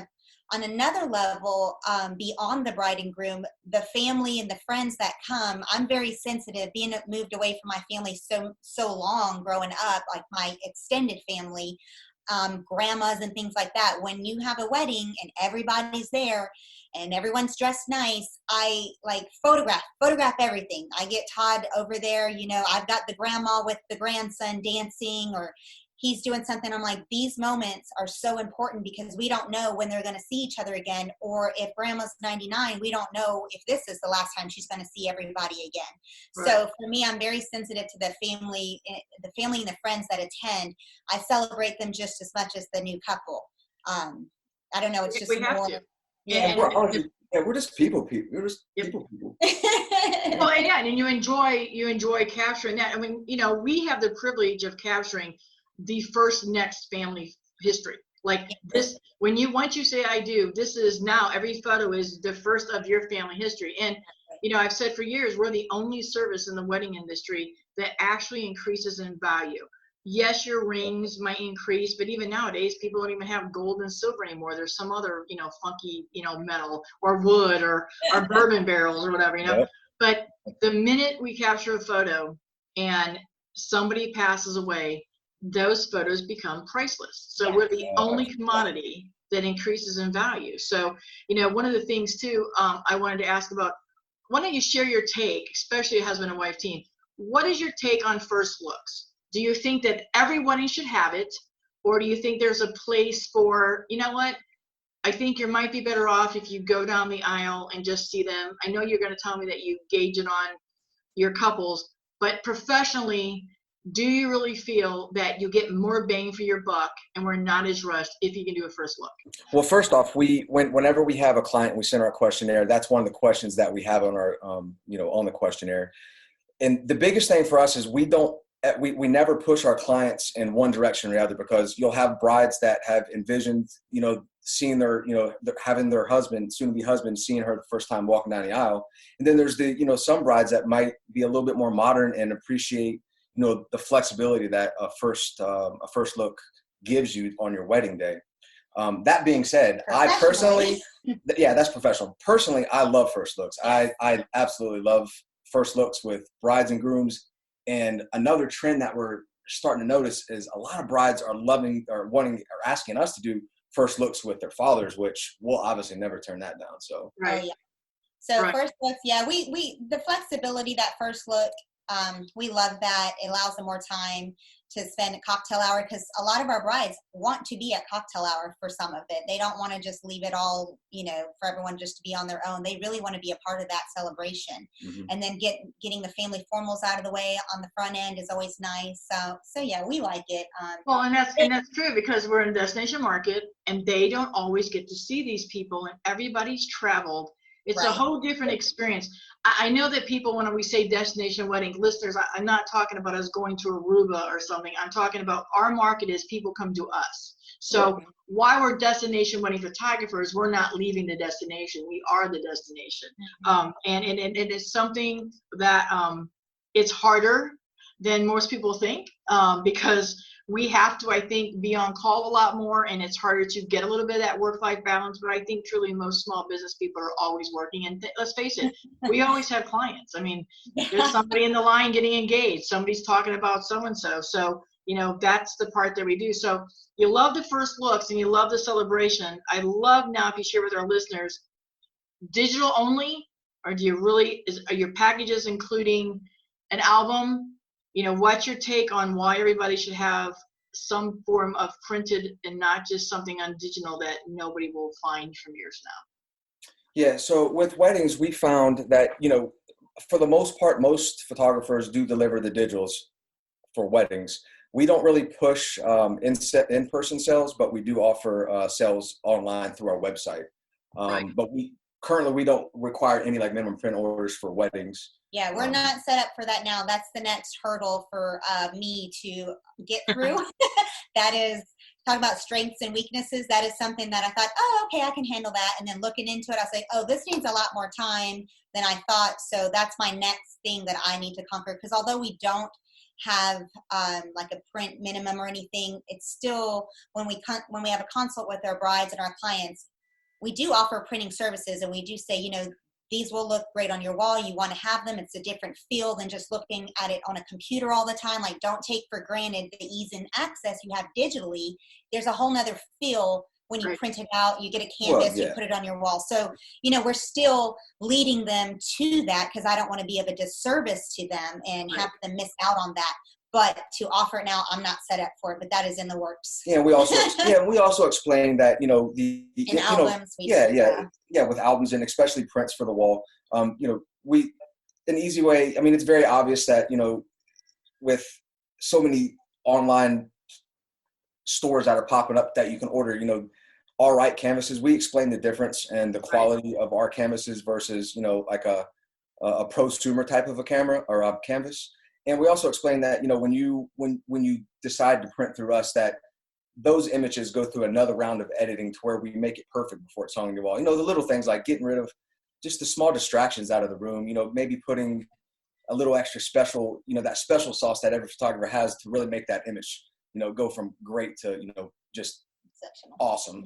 another level, beyond the bride and groom, the family and the friends that come, I'm very sensitive, being moved away from my family so long growing up, like my extended family, grandmas and things like that. When you have a wedding and everybody's there and everyone's dressed nice, I like photograph everything. I get Todd over there, I've got the grandma with the grandson dancing, or he's doing something. I'm like, these moments are so important because we don't know when they're going to see each other again. Or if grandma's 99, we don't know if this is the last time she's going to see everybody again. Right. So for me, I'm very sensitive to the family and the friends that attend. I celebrate them just as much as the new couple. I don't know. It's just more. Yeah. We're just people. We're just people. Well, and you enjoy capturing that. I mean, we have the privilege of capturing the first next family history. Like this, once you say I do, this is now every photo is the first of your family history. And, I've said for years, we're the only service in the wedding industry that actually increases in value. Yes, your rings might increase, but even nowadays, people don't even have gold and silver anymore. There's some other, funky, metal or wood or bourbon barrels or whatever, Yep. But the minute we capture a photo and somebody passes away, those photos become priceless. So we're the only commodity that increases in value. So, one of the things too, I wanted to ask about, why don't you share your take, especially a husband and wife team, what is your take on first looks? Do you think that every wedding should have it? Or do you think there's a place for, I think you might be better off if you go down the aisle and just see them. I know you're going to tell me that you gauge it on your couples, but professionally, do you really feel that you get more bang for your buck and we're not as rushed if you can do a first look? Well, first off, whenever we have a client, we send our questionnaire. That's one of the questions that we have on our, on the questionnaire. And the biggest thing for us is we never push our clients in one direction or the other, because you'll have brides that have envisioned, seeing their, having their husband, soon to be husband, seeing her the first time walking down the aisle. And then there's some brides that might be a little bit more modern and appreciate, the flexibility that a first look gives you on your wedding day. That being said, I personally, that's professional. Personally, I love first looks. I absolutely love first looks with brides and grooms. And another trend that we're starting to notice is a lot of brides are loving or wanting or asking us to do first looks with their fathers, which we'll obviously never turn that down. So right. So first looks, we the flexibility, that first look, we love that. It allows them more time to spend at cocktail hour, because a lot of our brides want to be at cocktail hour for some of it. They don't want to just leave it all, for everyone just to be on their own. They really want to be a part of that celebration. Mm-hmm. And then getting the family formals out of the way on the front end is always nice. So yeah, we like it. Well, and that's true, because we're in a destination market and they don't always get to see these people, and everybody's traveled. It's a whole different experience. I know that people, when we say destination wedding, listeners, I'm not talking about us going to Aruba or something. I'm talking about our market is people come to us. So while we're destination wedding photographers, we're not leaving the destination. We are the destination. Mm-hmm. And it is something that it's harder than most people think, because we have to, I think, be on call a lot more, and it's harder to get a little bit of that work-life balance. But I think truly most small business people are always working. And let's face it, we always have clients. I mean, there's somebody in the line getting engaged. Somebody's talking about so-and-so. So, that's the part that we do. So you love the first looks and you love the celebration. I love now, if you share with our listeners, digital only, or do you really, are your packages including an album? What's your take on why everybody should have some form of printed and not just something on digital that nobody will find from years now? Yeah, so with weddings, we found that, for the most part, most photographers do deliver the digitals for weddings. We don't really push in-person sales, but we do offer sales online through our website. But we don't require any minimum print orders for weddings. Yeah, we're not set up for that now. That's the next hurdle for me to get through. That is, talk about strengths and weaknesses. That is something that I thought, oh, okay, I can handle that. And then looking into it, I was like, oh, this needs a lot more time than I thought. So that's my next thing that I need to conquer. Because although we don't have like a print minimum or anything, it's still, when we have a consult with our brides and our clients, we do offer printing services, and we do say, these will look great on your wall. You want to have them. It's a different feel than just looking at it on a computer all the time. Like, don't take for granted the ease and access you have digitally. There's a whole nother feel when you print it out. You get a canvas, you put it on your wall. So, we're still leading them to that, because I don't want to be of a disservice to them and have them miss out on that. But to offer it now, I'm not set up for it, but that is in the works. Yeah, we also explain that, the albums. With albums and especially prints for the wall. An easy way. I mean, it's very obvious that, with so many online stores that are popping up that you can order, all right canvases. We explain the difference and the quality of our canvases versus, like a prosumer type of a camera or a canvas. And we also explain that, when you decide to print through us, that those images go through another round of editing to where we make it perfect before it's hung on your wall. The little things like getting rid of just the small distractions out of the room, maybe putting a little extra special, that special sauce that every photographer has to really make that image, go from great to, just awesome.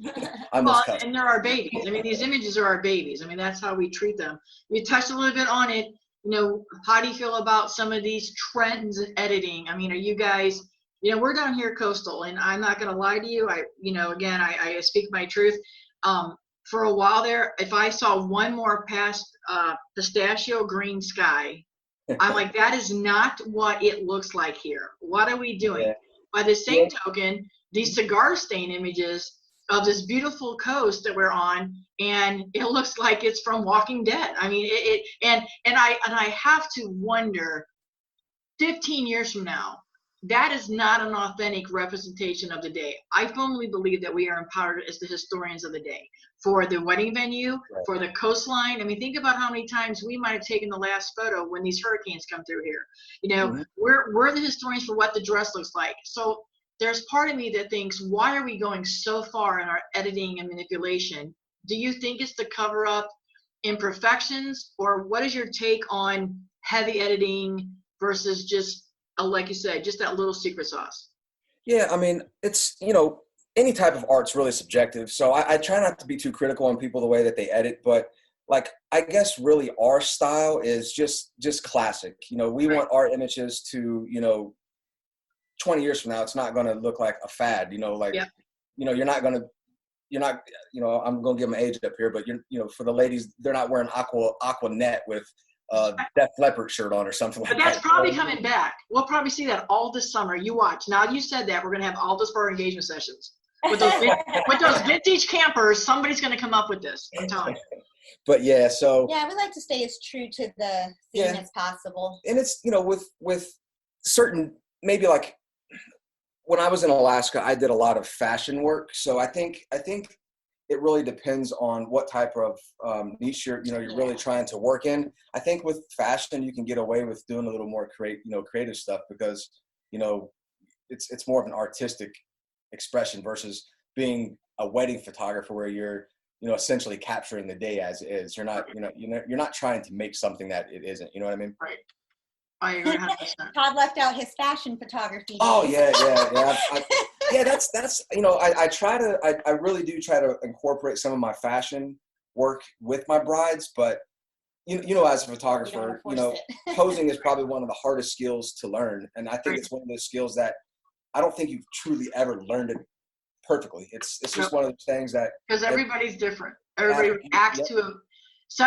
And they're our babies. I mean, these images are our babies. I mean, that's how we treat them. You touched a little bit on it. How do you feel about some of these trends in editing? I mean, are you guys, we're down here coastal, and I'm not going to lie to you. I speak my truth. For a while there, if I saw one more past pistachio green sky, I'm like, that is not what it looks like here. What are we doing? Yeah. By the same token, these cigar stain images of this beautiful coast that we're on, and it looks like it's from Walking Dead. I mean, I have to wonder, 15 years from now, that is not an authentic representation of the day. I firmly believe that we are empowered as the historians of the day, for the wedding venue, for the coastline. I mean, think about how many times we might have taken the last photo when these hurricanes come through here. We're the historians for what the dress looks like. So there's part of me that thinks, why are we going so far in our editing and manipulation? Do you think it's to cover up imperfections, or what is your take on heavy editing versus just, like you said, just that little secret sauce? Yeah, I mean, it's, any type of art's really subjective. So I try not to be too critical on people the way that they edit, but I guess really our style is just classic. We want our images to, 20 years from now, it's not going to look like a fad, you're not, I'm going to give my age up here, but for the ladies, they're not wearing aqua net with Def Leppard shirt on or something like that. But that's probably coming back. We'll probably see that all this summer. You watch. Now you said that, we're going to have all this for our engagement sessions. With those vintage campers, somebody's going to come up with this. I'm telling you. But yeah, so. Yeah, we like to stay as true to the theme as possible. And it's, with certain, maybe when I was in Alaska, I did a lot of fashion work. So I think it really depends on what type of niche you're really trying to work in. I think with fashion, you can get away with doing a little more creative stuff, because, it's more of an artistic expression versus being a wedding photographer where you're, essentially capturing the day as it is. You're not trying to make something that it isn't. You know what I mean? Right. I agree 100%. Todd left out his fashion photography. Oh yeah. That's I really do try to incorporate some of my fashion work with my brides, but as a photographer, posing is probably one of the hardest skills to learn, and I think it's one of those skills that I don't think you've truly ever learned it perfectly. It's just one of those things that, because everybody's different. Everybody acts to a, so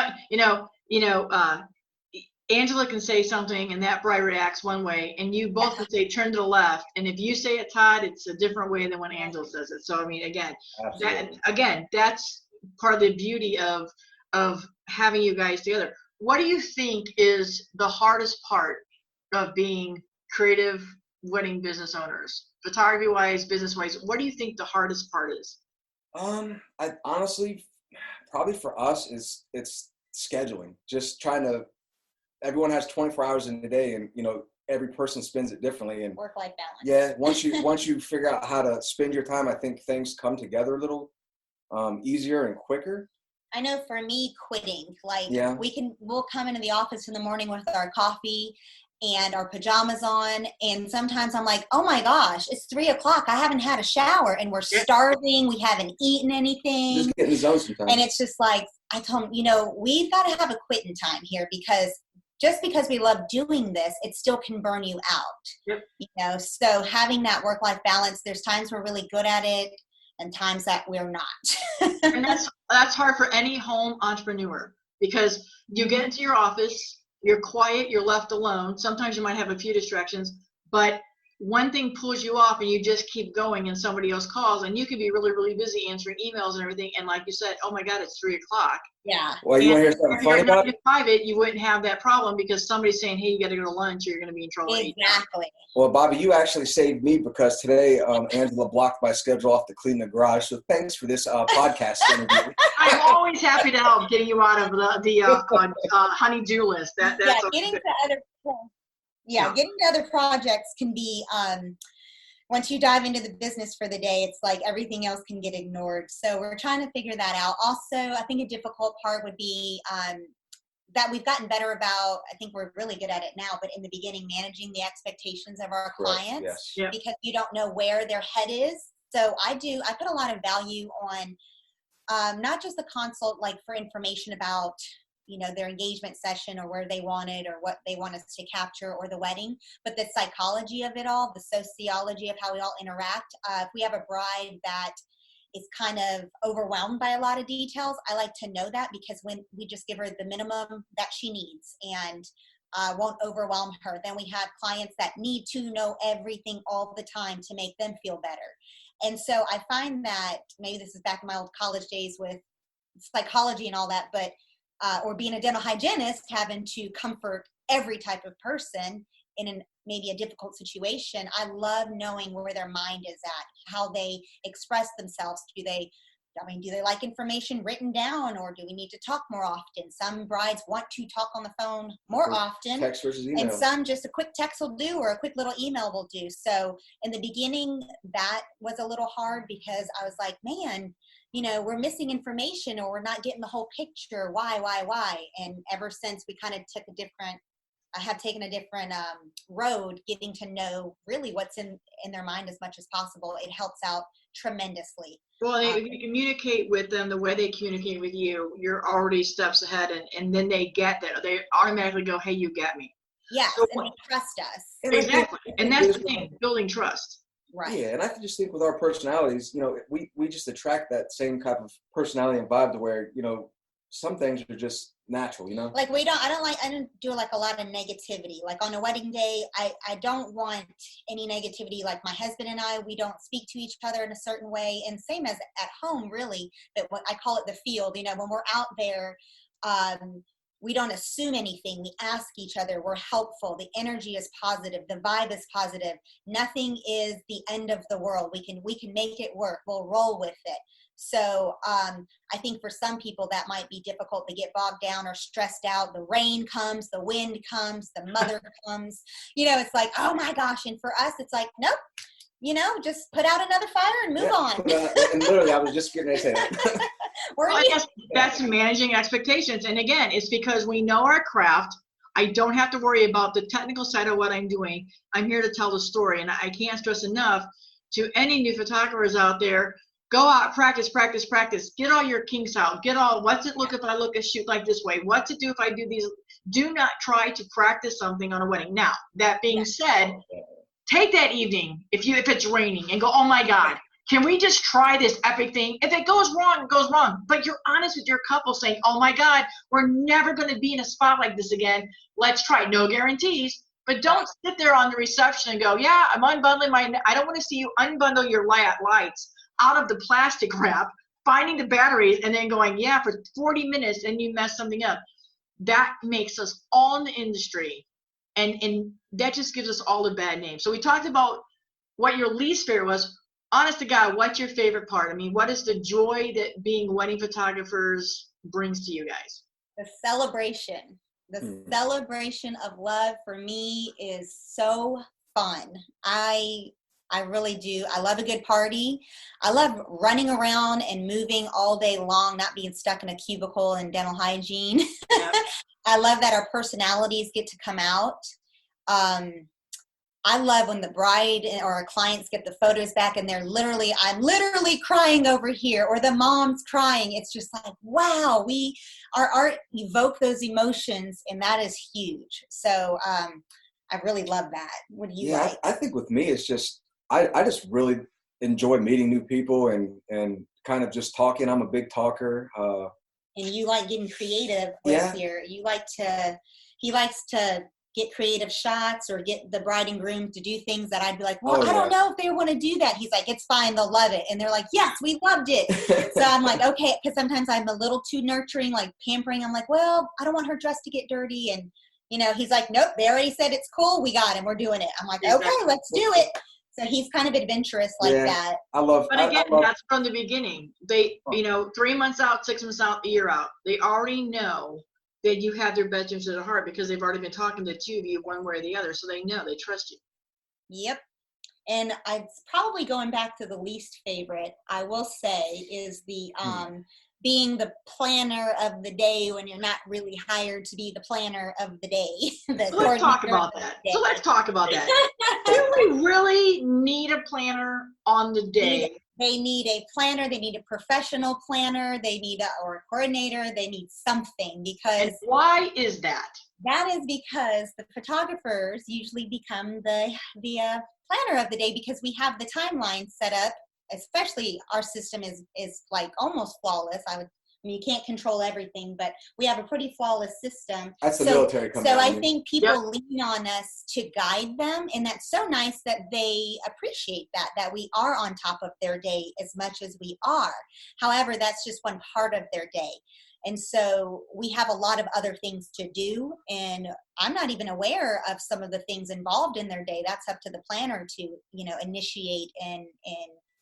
Angela can say something and that bride reacts one way, and you both can say turn to the left. And if you say it, Todd, it's a different way than when Angela says it. So I mean, that's part of the beauty of having you guys together. What do you think is the hardest part of being creative wedding business owners, photography wise, business wise? What do you think the hardest part is? I honestly, probably for us it's scheduling. Just trying to. Everyone has 24 hours in a day, and every person spends it differently. And work-life balance. Yeah, once you figure out how to spend your time, I think things come together a little easier and quicker. I know for me, quitting, we'll come into the office in the morning with our coffee and our pajamas on, and sometimes I'm like, oh my gosh, it's 3:00. I haven't had a shower, and we're starving. We haven't eaten anything. Just get in the zone sometimes. And it's just like, I told them, we've got to have a quitting time here, because just because we love doing this, it still can burn you out. Yep. So having that work-life balance, there's times we're really good at it and times that we're not. And that's hard for any home entrepreneur, because you get into your office, you're quiet, you're left alone. Sometimes you might have a few distractions, but one thing pulls you off and you just keep going, and somebody else calls, and you could be really, really busy answering emails and everything. And like you said, oh my God, it's 3:00. Yeah. Well, you want to hear something funny about it? If you're private, you wouldn't have that problem, because somebody's saying, hey, you got to go to lunch, or you're going to be in trouble. Exactly. Well, Bobbi, you actually saved me, because today Angela blocked my schedule off to clean the garage. So thanks for this podcast interview. I'm always happy to help getting you out of the honey-do list. Getting to other projects can be, once you dive into the business for the day, it's like everything else can get ignored. So we're trying to figure that out. Also, I think a difficult part would be that we've gotten better about, I think we're really good at it now, but in the beginning, managing the expectations of our clients, yes. Yeah. because you don't know where their head is. So I put a lot of value on not just the consult, like for information about their engagement session, or where they want it, or what they want us to capture, or the wedding, but the psychology of it all, the sociology of how we all interact. If we have a bride that is kind of overwhelmed by a lot of details, I like to know that, because when we just give her the minimum that she needs and won't overwhelm her. Then we have clients that need to know everything all the time to make them feel better. And so I find that, maybe this is back in my old college days with psychology and all that, but or being a dental hygienist, having to comfort every type of person in maybe a difficult situation. I love knowing where their mind is at, how they express themselves. Do they like information written down, or do we need to talk more often? Some brides want to talk on the phone more often, text versus email, and some just a quick text will do, or a quick little email will do. So in the beginning, that was a little hard, because I was like, man, we're missing information, or we're not getting the whole picture. Why? And ever since we kind of have taken a different road, getting to know really what's in their mind as much as possible, it helps out tremendously. Well, if you communicate with them the way they communicate with you, you're already steps ahead, and then they get that. They automatically go, hey, you get me. Yes, so, and they trust us. Exactly. And that's the thing, building trust. Right. Yeah, and I just think with our personalities, we just attract that same type of personality and vibe, to where, some things are just natural, Like I don't do like a lot of negativity. Like on a wedding day, I don't want any negativity. Like my husband and I, we don't speak to each other in a certain way. And same as at home, really, but what I call it the field, when we're out there, we don't assume anything. We ask each other. We're helpful. The energy is positive. The vibe is positive. Nothing is the end of the world. We can make it work. We'll roll with it. So I think for some people that might be difficult. They get bogged down or stressed out. The rain comes, the wind comes, the mother comes. It's like, oh my gosh. And for us, it's like, nope. Just put out another fire and move on. And literally, I was just going to say that. I guess that's managing expectations. And again, it's because we know our craft. I don't have to worry about the technical side of what I'm doing. I'm here to tell the story. And I can't stress enough to any new photographers out there, go out, practice. Get all your kinks out. What's it look if I look a shoot like this way? What's it do if I do these? Do not try to practice something on a wedding. Now, that being said, take that evening if it's raining and go, oh my God, can we just try this epic thing? If it goes wrong, it goes wrong. But you're honest with your couple saying, oh my God, we're never going to be in a spot like this again. Let's try. No guarantees. But don't sit there on the reception and go, yeah, I'm unbundling I don't want to see you unbundle your lights out of the plastic wrap, finding the batteries, and then going, yeah, for 40 minutes, and you mess something up. That makes us all in the industry. And that just gives us all a bad name. So we talked about what your least favorite was. Honest to God, what's your favorite part? I mean, what is the joy that being wedding photographers brings to you guys? The celebration. The celebration of love for me is so fun. I really do. I love a good party. I love running around and moving all day long, not being stuck in a cubicle and dental hygiene. Yep. I love that our personalities get to come out. I love when the bride or our clients get the photos back and I'm literally crying over here, or the mom's crying. It's just like, wow, our art evoke those emotions, and that is huge. So I really love that. What do you like? I think with me, it's just, I just really enjoy meeting new people and kind of just talking. I'm a big talker. And you like getting creative with he likes to get creative shots or get the bride and groom to do things that I'd be like, well, I don't know if they want to do that. He's like, it's fine, they'll love it. And they're like, yes, we loved it. So I'm like, okay, because sometimes I'm a little too nurturing, like pampering. I'm like, well, I don't want her dress to get dirty. And, he's like, nope, they already said it's cool. We got it. We're doing it. I'm like, okay, let's do it. So he's kind of adventurous like that. But again, that's from the beginning. They, 3 months out, 6 months out, a year out, they already know that you have their best interest at heart because they've already been talking to the two of you one way or the other. So they know, they trust you. Yep. And it's probably going back to the least favorite, I will say, is the being the planner of the day when you're not really hired to be the planner of the day. Let's talk about that. Do we really need a planner on the day? They need a planner. They need a professional planner. They need a coordinator. They need something because. And why is that? That is because the photographers usually become the planner of the day because we have the timeline set up. Especially our system is like almost flawless. You can't control everything, but we have a pretty flawless system. That's the military company. So I think people lean on us to guide them, and that's so nice that they appreciate that we are on top of their day as much as we are. However, that's just one part of their day. And so we have a lot of other things to do, and I'm not even aware of some of the things involved in their day. That's up to the planner to, initiate and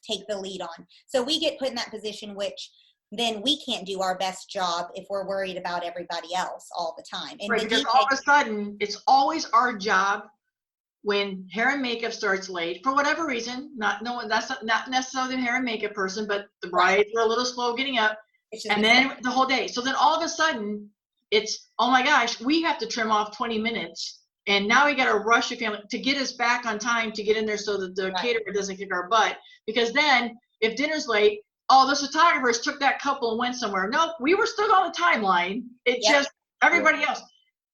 take the lead on. So we get put in that position, which then we can't do our best job if we're worried about everybody else all the time. And right, because all of a sudden, it's always our job when hair and makeup starts late, for whatever reason, that's not necessarily the hair and makeup person, but the brides are a little slow getting up, and then the whole day. So then all of a sudden, it's, oh my gosh, we have to trim off 20 minutes. And now we got to rush your family to get us back on time to get in there so that the caterer doesn't kick our butt. Because then if dinner's late, the photographers took that couple and went somewhere. No, we were still on the timeline. It's just everybody else.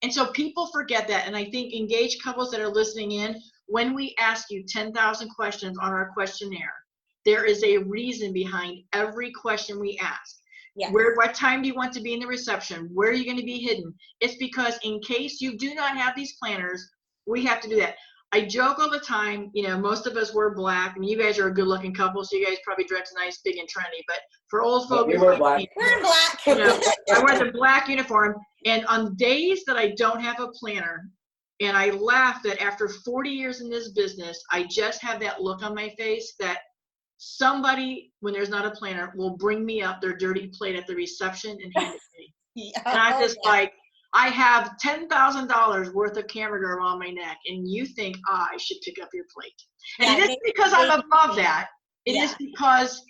And so people forget that. And I think engaged couples that are listening in, when we ask you 10,000 questions on our questionnaire, there is a reason behind every question we ask. Yes. What time do you want to be in the reception? Where are you going to be hidden? It's because in case you do not have these planners, we have to do that. I joke all the time, most of us wear black. I mean, you guys are a good looking couple, so you guys probably dress nice, big and trendy. But for old folks, we wear black. We're black. I wear the black uniform. And on days that I don't have a planner, and I laugh that after 40 years in this business, I just have that look on my face that somebody, when there's not a planner, will bring me up their dirty plate at the reception and hand it to me. And I'm just like, I have $10,000 worth of camera gear around my neck, and you think I should pick up your plate. And it isn't because I'm above that. It is because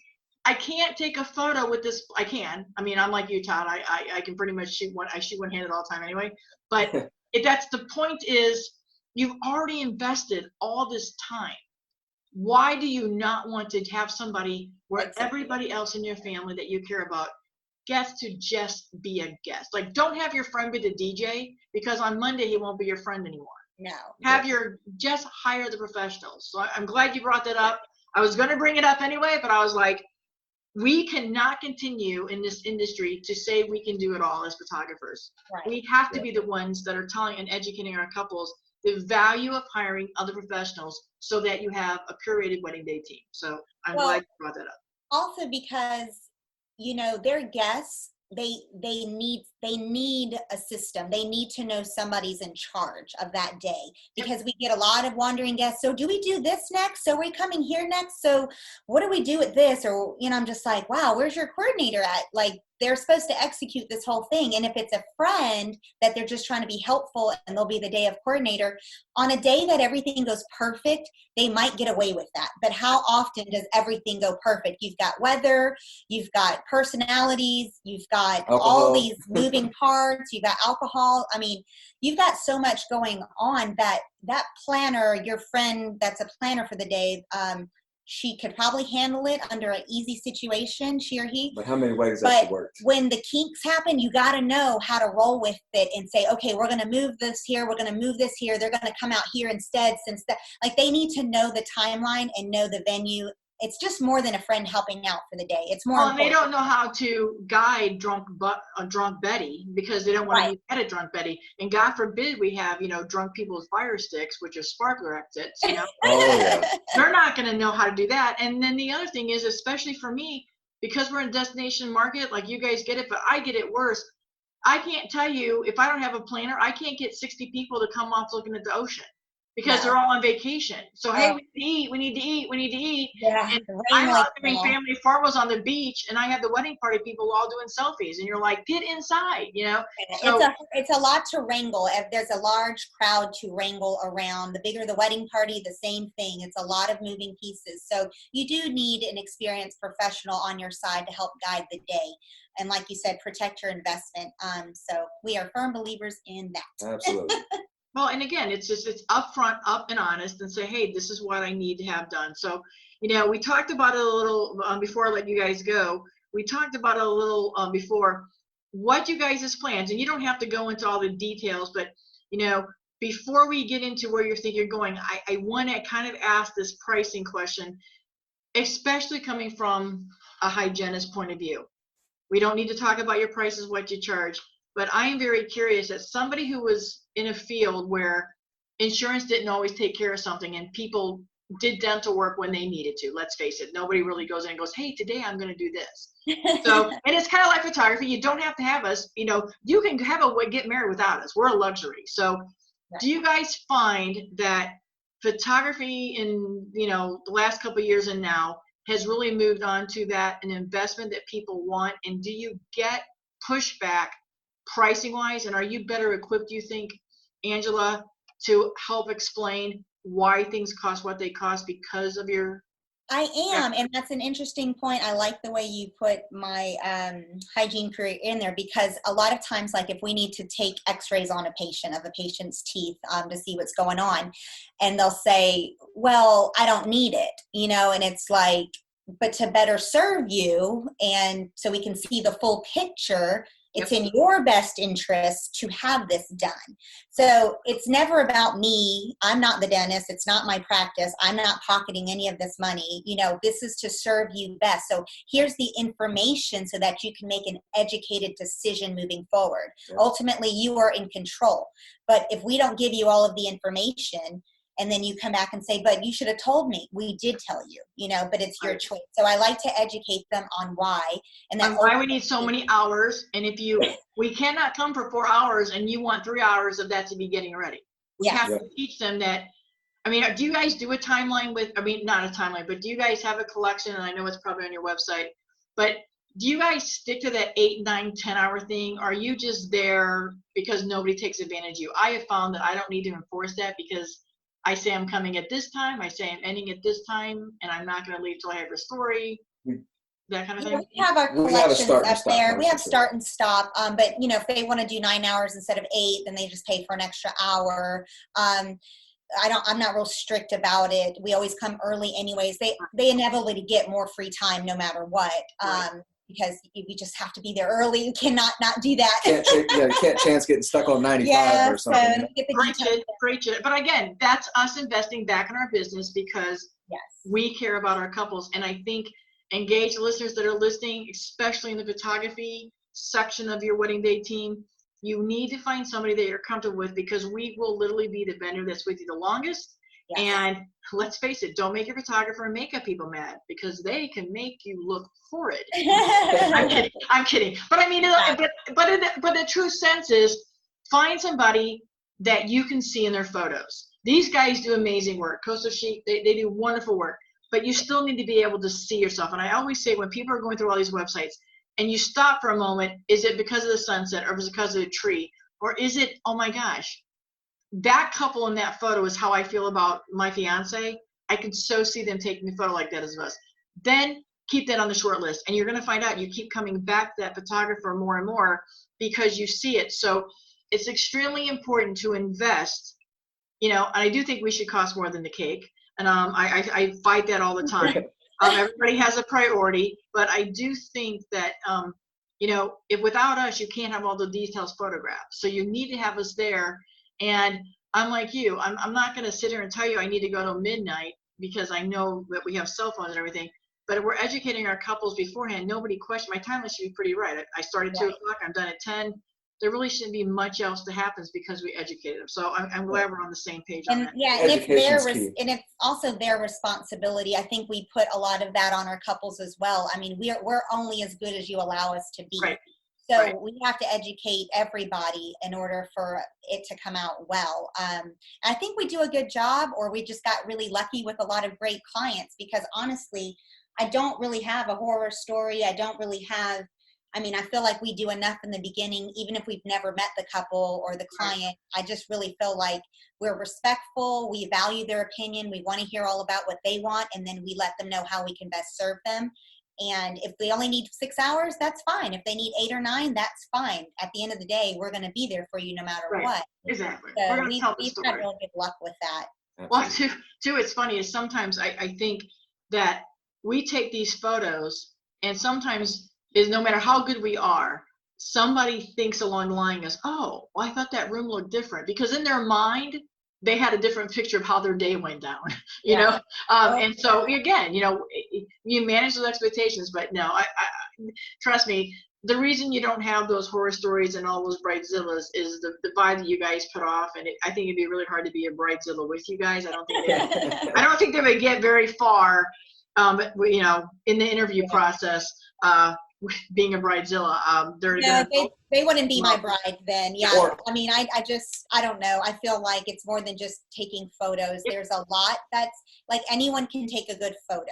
I can't take a photo with this. I can. I mean, I'm like you, Todd. I can pretty much shoot one-handed all the time anyway. But that's the point is you've already invested all this time. Why do you not want to have somebody where everybody else in your family that you care about gets to just be a guest? Like, don't have your friend be the DJ because on Monday he won't be your friend anymore. No. Just hire the professionals. So I'm glad you brought that up. I was going to bring it up anyway, but I was like, we cannot continue in this industry to say we can do it all as photographers. Right. We have to be the ones that are telling and educating our couples the value of hiring other professionals so that you have a curated wedding day team. So I'm glad you brought that up. Also because, you know, their guests, they need a system. They need to know somebody's in charge of that day, because we get a lot of wandering guests. So do we do this next? So are we coming here next? So what do we do with this? Or, you know, I'm just like, wow, where's your coordinator at? Like, they're supposed to execute this whole thing. And if it's a friend that they're just trying to be helpful and they'll be the day of coordinator, on a day that everything goes perfect, they might get away with that. But how often does everything go perfect? You've got weather, you've got personalities, you've got alcohol. All these moving parts, you've got alcohol. I mean, you've got so much going on that planner, your friend that's a planner for the day, she could probably handle it under an easy situation, she or he. But how many ways that worked? When the kinks happen, you got to know how to roll with it and say, okay, we're going to move this here. We're going to move this here. They're going to come out here instead. Since that, like, they need to know the timeline and know the venue. It's just more than a friend helping out for the day. It's more. And they don't know how to guide drunk Betty, because they don't want to be at a drunk Betty. And God forbid we have, you know, drunk people with fire sticks, which are sparkler exits. You know, they're not going to know how to do that. And then the other thing is, especially for me, because we're in destination market, like you guys get it, but I get it worse. I can't tell you, if I don't have a planner, I can't get 60 people to come off looking at the ocean. Because they're all on vacation. So, hey, we need to eat. Yeah, and I'm out doing family photos on the beach, and I have the wedding party people all doing selfies. And you're like, get inside, you know? So, it's a lot to wrangle. If there's a large crowd to wrangle around, the bigger the wedding party, the same thing. It's a lot of moving pieces. So you do need an experienced professional on your side to help guide the day. And like you said, protect your investment. So we are firm believers in that. Absolutely. Well, and again, it's upfront, up and honest, and say, hey, this is what I need to have done. So, you know, we talked about it a little before I let you guys go. We talked about it a little before. What you guys' plans, and you don't have to go into all the details, but, you know, before we get into where you think you're going, I want to kind of ask this pricing question, especially coming from a hygienist point of view. We don't need to talk about your prices, what you charge. But I am very curious, as somebody who was in a field where insurance didn't always take care of something and people did dental work when they needed to. Let's face it, nobody really goes in and goes, hey, today I'm going to do this. So, and it's kind of like photography. You don't have to have us, you know, you can get married without us. We're a luxury. So do you guys find that photography in, you know, the last couple of years and now has really moved on to that, an investment that people want? And do you get pushback pricing wise, and are you better equipped, do you think, Angela, to help explain why things cost what they cost because of your? I am, and that's an interesting point. I like the way you put my hygiene career in there, because a lot of times, like if we need to take x-rays on a patient, of a patient's teeth to see what's going on, and they'll say, well, I don't need it, you know, and it's like, but to better serve you and so we can see the full picture, it's in your best interest to have this done. So it's never about me. I'm not the dentist. It's not my practice. I'm not pocketing any of this money. You know, this is to serve you best. So here's the information so that you can make an educated decision moving forward. Yes. Ultimately, you are in control. But if we don't give you all of the information, and then you come back and say, but you should have told me. We did tell you, you know, but it's your choice. So I like to educate them on why. And that's why we need so many hours. And if we cannot come for 4 hours and you want 3 hours of that to be getting ready. We have to teach them that. I mean, do you guys do a timeline not a timeline, but do you guys have a collection? And I know it's probably on your website, but do you guys stick to that 8, 9, 10 hour thing? Or are you just there because nobody takes advantage of you? I have found that I don't need to enforce that, because I say I'm coming at this time, I say I'm ending at this time, and I'm not going to leave till I have a story, that kind of thing. We have our collections up there. We have start and stop, but, you know, if they want to do 9 hours instead of 8, then they just pay for an extra hour. I'm not real strict about it. We always come early anyways. They inevitably get more free time no matter what. because we just have to be there early. You cannot not do that. You can't chance getting stuck on 95 or something. So preach it. But again, that's us investing back in our business because yes, we care about our couples. And I think engaged listeners that are listening, especially in the photography section of your wedding day team, you need to find somebody that you're comfortable with, because we will literally be the vendor that's with you the longest. Yes. And let's face it, don't make your photographer and makeup people mad, because they can make you look horrid. I'm kidding. But I mean, but the true sense is, find somebody that you can see in their photos. These guys do amazing work. Coastal Chic, they do wonderful work, but you still need to be able to see yourself. And I always say, when people are going through all these websites and you stop for a moment, is it because of the sunset, or is it because of the tree, or is it, oh my gosh, that couple in that photo is how I feel about my fiance. I can so see them taking a photo like that as us. Then keep that on the short list, and you're going to find out you keep coming back to that photographer more and more because you see it. So it's extremely important to invest, and I do think we should cost more than the cake. And I fight that all the time. Everybody has a priority, but I do think that, if without us, you can't have all the details photographed. So you need to have us there. And I'm like you, I'm not going to sit here and tell you I need to go till midnight, because I know that we have cell phones and everything. But if we're educating our couples beforehand, nobody questions. My timeline should be pretty right. I start at 2 o'clock. I'm done at 10. There really shouldn't be much else that happens because we educated them. So I'm glad we're on the same page on that. Yeah, and it's also their responsibility. I think we put a lot of that on our couples as well. I mean, we're only as good as you allow us to be. Right. So we have to educate everybody in order for it to come out well. I think we do a good job, or we just got really lucky with a lot of great clients, because honestly, I don't really have a horror story. I feel like we do enough in the beginning, even if we've never met the couple or the client. I just really feel like we're respectful. We value their opinion. We want to hear all about what they want, and then we let them know how we can best serve them. And if they only need 6 hours, that's fine. If they need 8 or 9, that's fine. At the end of the day, we're going to be there for you no matter what. Exactly. So we've had real good luck with that. Well, too, it's funny is sometimes I think that we take these photos, and sometimes is no matter how good we are, somebody thinks along the line as, oh, well, I thought that room looked different, because in their mind, they had a different picture of how their day went down, you know? And so again, you manage those expectations, but no, I trust me, the reason you don't have those horror stories and all those bridezillas is the vibe that you guys put off. And I think it'd be really hard to be a bridezilla with you guys. I don't think they would get very far, in the interview process, being a bridezilla. They wouldn't be my bride then. Yeah. I don't know. I feel like it's more than just taking photos. There's a lot that's like, anyone can take a good photo.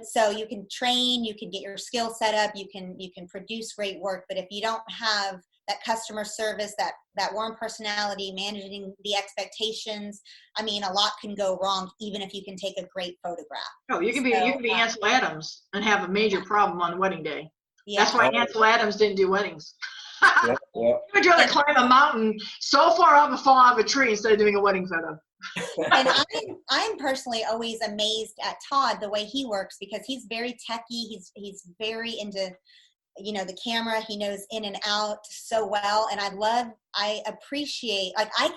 So you can train, you can get your skill set up, you can produce great work. But if you don't have that customer service, that warm personality, managing the expectations, a lot can go wrong, even if you can take a great photograph. Oh, you can be Ansel Adams and have a major problem on the wedding day. Yeah. That's why Ansel Adams didn't do weddings. He would rather climb a mountain so far up and fall out of a tree instead of doing a wedding photo. And I'm personally always amazed at Todd, the way he works, because he's very techy. He's very into, the camera. He knows in and out so well. And I appreciate, like, I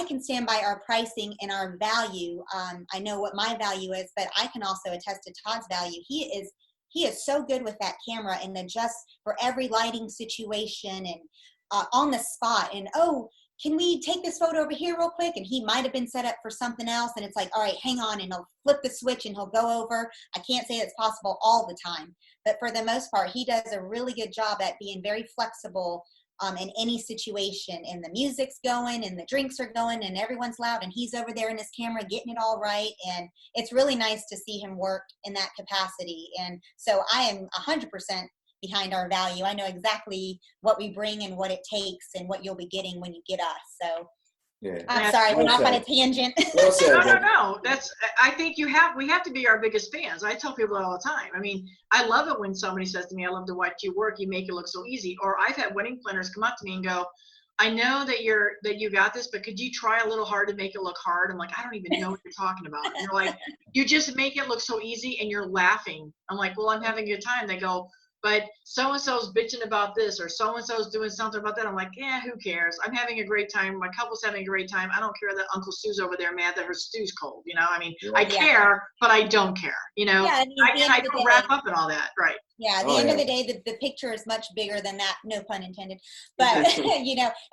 can stand by our pricing and our value. I know what my value is, but I can also attest to Todd's value. He is so good with that camera, and adjust for every lighting situation, and on the spot, and, oh, can we take this photo over here real quick? And he might have been set up for something else, and it's like, all right, hang on, and he'll flip the switch and he'll go over. I can't say it's possible all the time, but for the most part, he does a really good job at being very flexible in any situation, and the music's going and the drinks are going and everyone's loud, and he's over there in his camera getting it all right. And it's really nice to see him work in that capacity. And so I am 100% behind our value. I know exactly what we bring and what it takes and what you'll be getting when you get us. So yeah. I'm sorry, we're off on a tangent. No. I think we have to be our biggest fans. I tell people all the time. I love it when somebody says to me, I love to watch you work. You make it look so easy. Or I've had wedding planners come up to me and go, I know that you got this, but could you try a little hard to make it look hard? I'm like, I don't even know what you're talking about. And you're like, you just make it look so easy and you're laughing. I'm like, well, I'm having a good time. They go, but so-and-so's bitching about this or so-and-so's doing something about that. I'm like, yeah, who cares? I'm having a great time. My couple's having a great time. I don't care that Uncle Sue's over there mad that her stew's cold. I mean, I care, but I don't care. I don't wrap up in all that. Right. Yeah, at the end of the day, the picture is much bigger than that, no pun intended. But,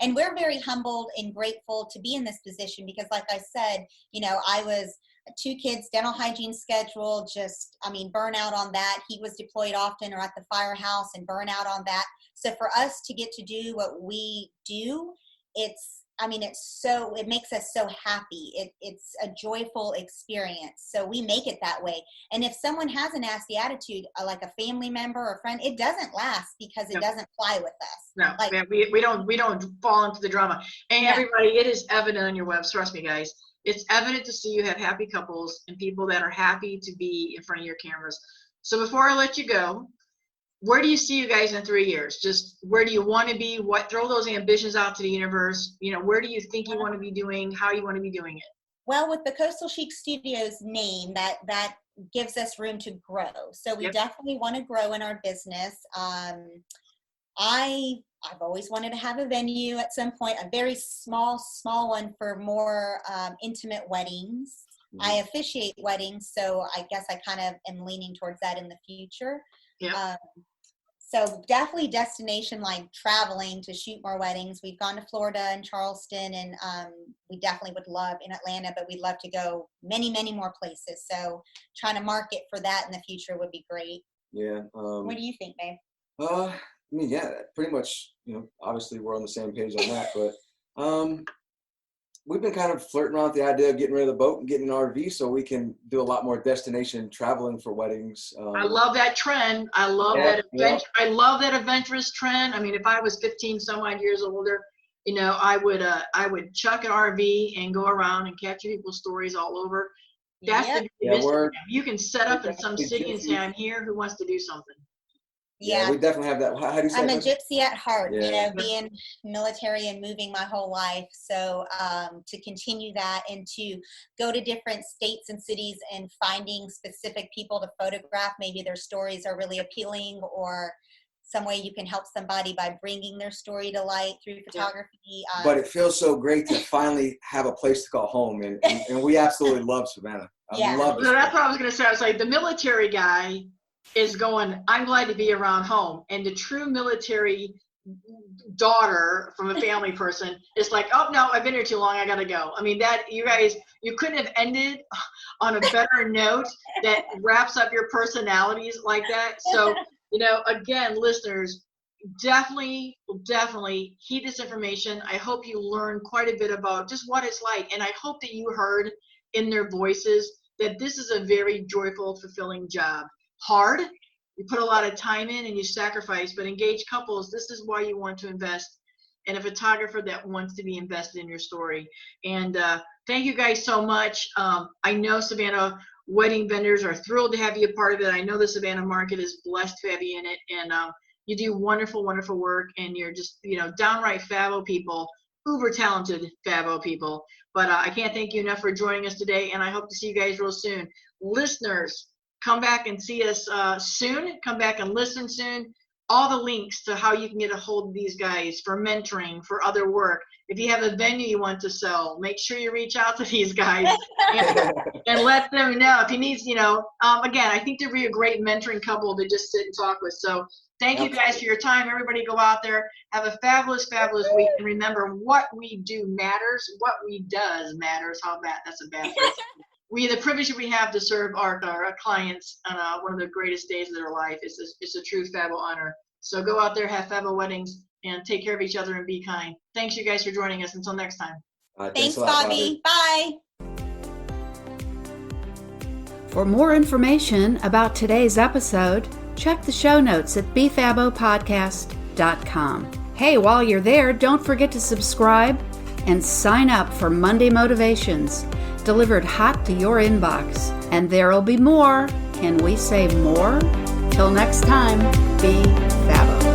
and we're very humbled and grateful to be in this position because, like I said, I was 2 kids, dental hygiene schedule, burnout on that. He was deployed often or at the firehouse and burnout on that. So for us to get to do what we do, it makes us so happy. It's a joyful experience. So we make it that way. And if someone has a nasty attitude, like a family member or friend, it doesn't last because it doesn't fly with us. No, we don't fall into the drama. And everybody, it is evident on your webs. Trust me, guys. It's evident to see you have happy couples and people that are happy to be in front of your cameras. So before I let you go, where do you see you guys in 3 years? Just where do you want to be? Throw those ambitions out to the universe. Where do you think you want to be doing? How you want to be doing it? Well, with the Coastal Chic Studios name, that gives us room to grow. So we definitely want to grow in our business. I've always wanted to have a venue at some point, a very small one for more intimate weddings. Mm-hmm. I officiate weddings, so I guess I kind of am leaning towards that in the future. Yeah. So definitely destination, like traveling to shoot more weddings. We've gone to Florida and Charleston, and we definitely would love in Atlanta, but we'd love to go many, many more places. So trying to market for that in the future would be great. Yeah. What do you think, babe? Pretty much, obviously we're on the same page on that, but we've been kind of flirting around with the idea of getting rid of the boat and getting an RV so we can do a lot more destination traveling for weddings. I love that trend. I love that adventure. I love that adventurous trend. I mean, if I was 15 some odd years older, I would chuck an RV and go around and capture people's stories all over. That's the business. You can set up in some city and say, I'm here, who wants to do something? Yeah, we definitely have that. How do you say I'm that? a gypsy at heart, being military and moving my whole life. So to continue that and to go to different states and cities and finding specific people to photograph, maybe their stories are really appealing or some way you can help somebody by bringing their story to light through photography. But it feels so great to finally have a place to call home. And we absolutely love Savannah. I love this. So that's what I was going to say. I was like, the military guy is going, I'm glad to be around home. And the true military daughter from a family person is like, oh no, I've been here too long, I gotta go. I mean, that you guys, you couldn't have ended on a better note that wraps up your personalities like that. So, again, listeners, definitely heed this information. I hope you learn quite a bit about just what it's like. And I hope that you heard in their voices that this is a very joyful, fulfilling job. Hard, you put a lot of time in and you sacrifice, but engaged couples, this is why you want to invest in a photographer that wants to be invested in your story. And thank you guys so much. I know Savannah wedding vendors are thrilled to have you a part of it. I know the Savannah market is blessed to have you in it, and you do wonderful, wonderful work, and you're just, downright Fabbo people, uber talented Fabbo people. But I can't thank you enough for joining us today, and I hope to see you guys real soon. Listeners, come back and see us soon. Come back and listen soon. All the links to how you can get a hold of these guys for mentoring, for other work. If you have a venue you want to sell, make sure you reach out to these guys and let them know. If he needs, again, I think they'd be a great mentoring couple to just sit and talk with. So thank you guys for your time. Everybody go out there. Have a fabulous, fabulous week. And remember, what we do matters. What we does matters. How bad? That's a bad phrase. The privilege we have to serve our clients on one of the greatest days of their life. It's a true Fabbo honor. So go out there, have Fabbo weddings, and take care of each other and be kind. Thanks, you guys, for joining us. Until next time. Thanks, Bobbi. Bye. For more information about today's episode, check the show notes at befabbopodcast.com. Hey, while you're there, don't forget to subscribe and sign up for Monday Motivations, delivered hot to your inbox. And there'll be more. Can we say more? Till next time, be Fabbo.